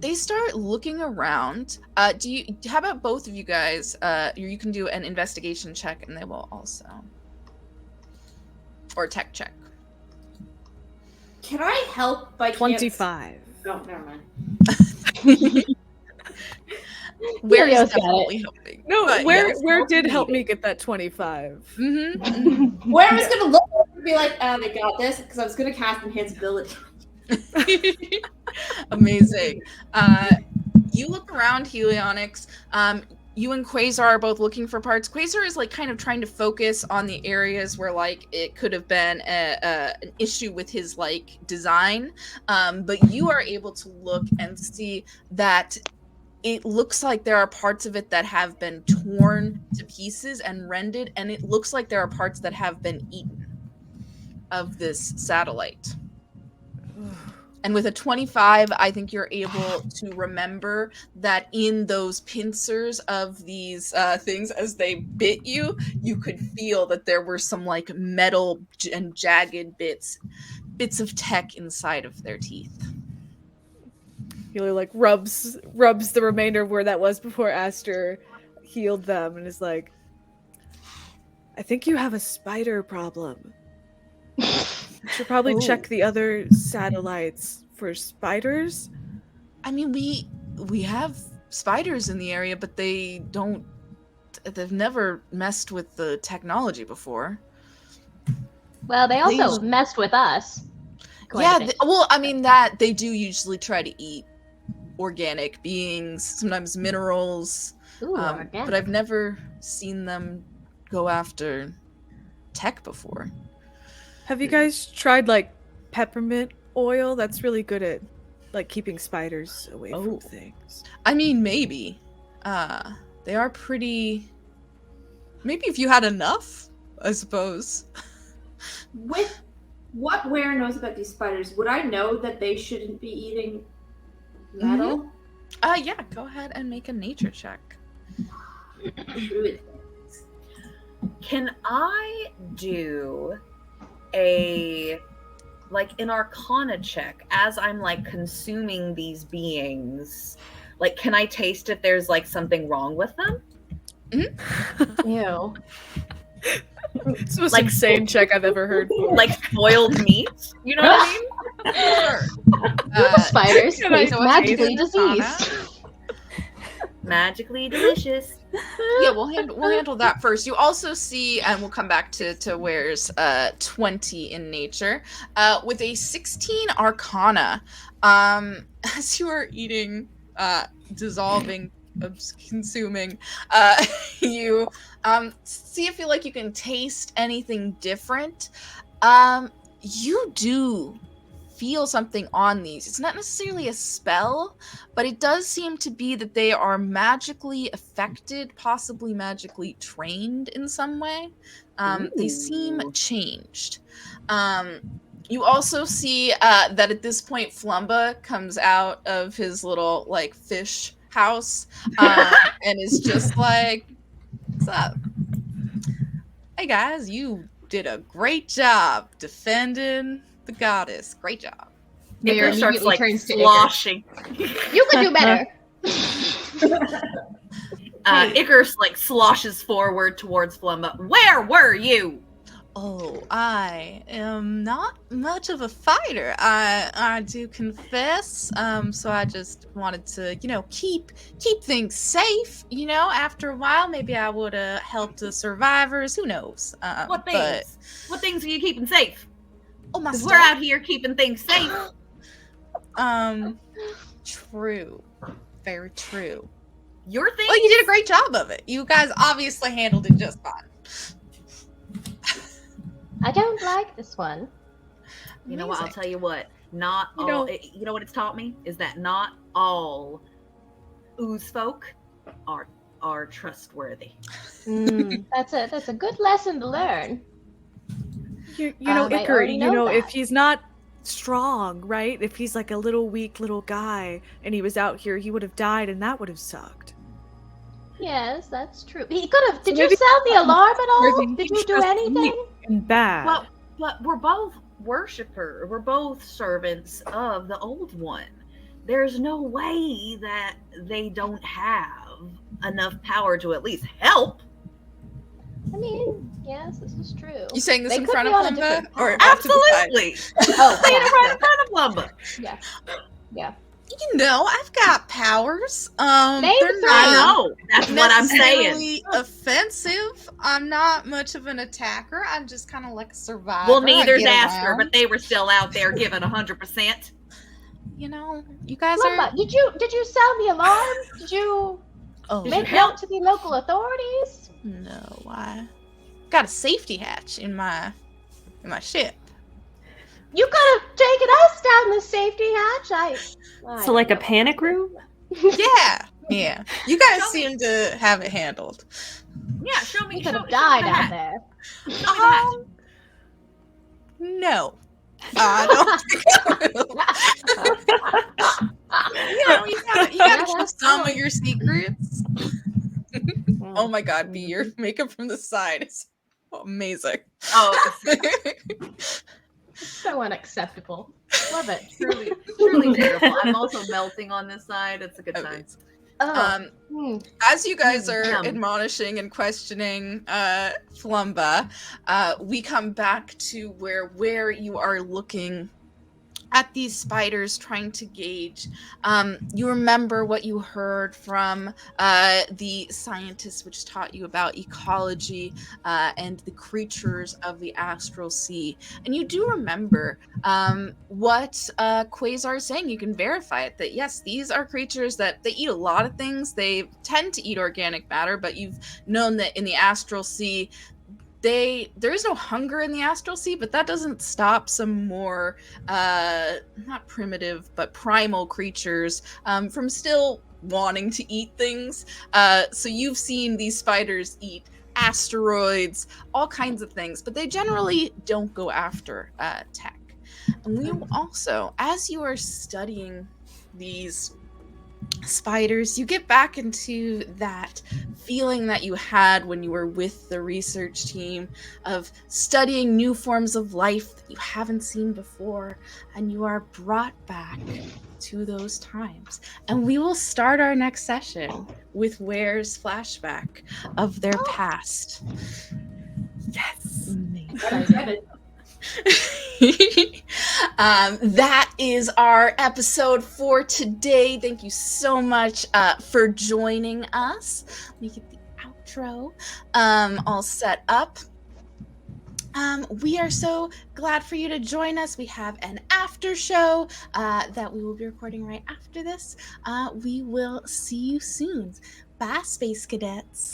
They start looking around. How about both of you guys? You can do an investigation check, and they will also, or tech check. Can I help by chance? 25. Oh, never mind. Where Helio's is got definitely helping. No, But where yes. did help me get that 25? Mm-hmm. Where I was gonna look and be like, they got this, because I was gonna cast Enhance Ability. Amazing. You look around, Helionyx. You and Quasar are both looking for parts. Quasar is like kind of trying to focus on the areas where like it could have been an issue with his like design, but you are able to look and see that it looks like there are parts of it that have been torn to pieces and rended, and it looks like there are parts that have been eaten of this satellite. And with a 25, I think you're able to remember that in those pincers of these things, as they bit you, you could feel that there were some like metal and jagged bits of tech inside of their teeth. Healer like rubs the remainder of where that was before Aster healed them and is like, I think you have a spider problem. You should probably check the other satellites for spiders. I mean, we have spiders in the area, but they've never messed with the technology before. Well, they also messed with us. Yeah, well, I mean that they do usually try to eat organic beings, sometimes minerals. Ooh, but I've never seen them go after tech before. Have you guys tried like peppermint oil? That's really good at like keeping spiders away from things. I mean, maybe. They are pretty. Maybe if you had enough, I suppose. With what Ware knows about these spiders, would I know that they shouldn't be eating metal? Yeah, go ahead and make a nature check. Can I do an Arcana check as I'm like consuming these beings? Like, can I taste if there's like something wrong with them? Mm-hmm. Ew. It's the most insane check I've ever heard. Like spoiled meat? You know what I mean? Sure. Spiders taste magically diseased. Magically delicious. Yeah, we'll handle that first. You also see, and we'll come back to Ware's 20 in nature, with a 16 Arcana. As you are eating, dissolving, consuming, you see if you like you can taste anything different. You do feel something on these. It's not necessarily a spell, but it does seem to be that they are magically affected, possibly magically trained in some way. They seem changed. You also see that at this point Flumba comes out of his little like fish house and is just like, what's up? Hey guys, you did a great job defending the goddess. Great job. Icar starts like sloshing. You could do better. Icar like sloshes forward towards Flumba. Where were you? Oh, I am not much of a fighter. I do confess. So I just wanted to, keep things safe. After a while, maybe I would have helped the survivors. Who knows? What things? What things are you keeping safe? Oh, my stuff. We're out here keeping things safe. True. Very true. Your thing? Well, you did a great job of it. You guys obviously handled it just fine. I don't like this one. You know what? I'll tell you what. Not all. You know what it's taught me is that not all ooze folk are trustworthy. That's a good lesson to learn. Icar, if he's not strong, right? If he's like a little weak little guy and he was out here, he would have died and that would have sucked. Yes, that's true. He could have. Did you sound the alarm at all? Did you do anything? Bad. Well, but we're both worshippers. We're both servants of the Old One. There's no way that they don't have enough power to at least help. I mean, yes, this is true. You saying this in front of Flumba? Or absolutely. Oh, saying it right in front of Flumba. Yeah. Yeah. I've got powers. Name They're three. I know. That's what I'm saying. Necessarily offensive. I'm not much of an attacker. I'm just kind of like a survivor. Well, neither's Aster, but they were still out there giving 100%. you know, you guys Lumba, are. did you sound the alarm? Did you Oh make note to the local authorities? no, I got a safety hatch in my ship. You could have taken us down the safety hatch. I So like a don't know. panic room? Yeah. You guys seem to have it handled. Yeah, show me. We could show, have show me died the out hat. there. Show me the hat. No. I don't think I will. You gotta keep that's some cool. of your secrets. Oh my god, B, your makeup from the side is amazing. Oh, So unacceptable. Love it. truly terrible. I'm also melting on this side. It's a good time. Amazing. Oh. As you guys are Yum. admonishing and questioning Flumba, we come back to where you are looking at these spiders trying to gauge. You remember what you heard from the scientists which taught you about ecology and the creatures of the astral sea. And you do remember what Quasar is saying. You can verify it, that yes, these are creatures that they eat a lot of things. They tend to eat organic matter, but you've known that in the astral sea, there is no hunger in the astral sea, but that doesn't stop some more not primitive but primal creatures from still wanting to eat things. So you've seen these spiders eat asteroids, all kinds of things, but they generally don't go after tech. And we also, as you are studying these spiders, you get back into that feeling that you had when you were with the research team of studying new forms of life that you haven't seen before, and you are brought back to those times. And we will start our next session with Ware's flashback of their past. Yes. That is our episode for today. Thank you so much for joining us. Let me get the outro all set up. We are so glad for you to join us. We have an after show that we will be recording right after this. We will see you soon. Bye, Space Cadets.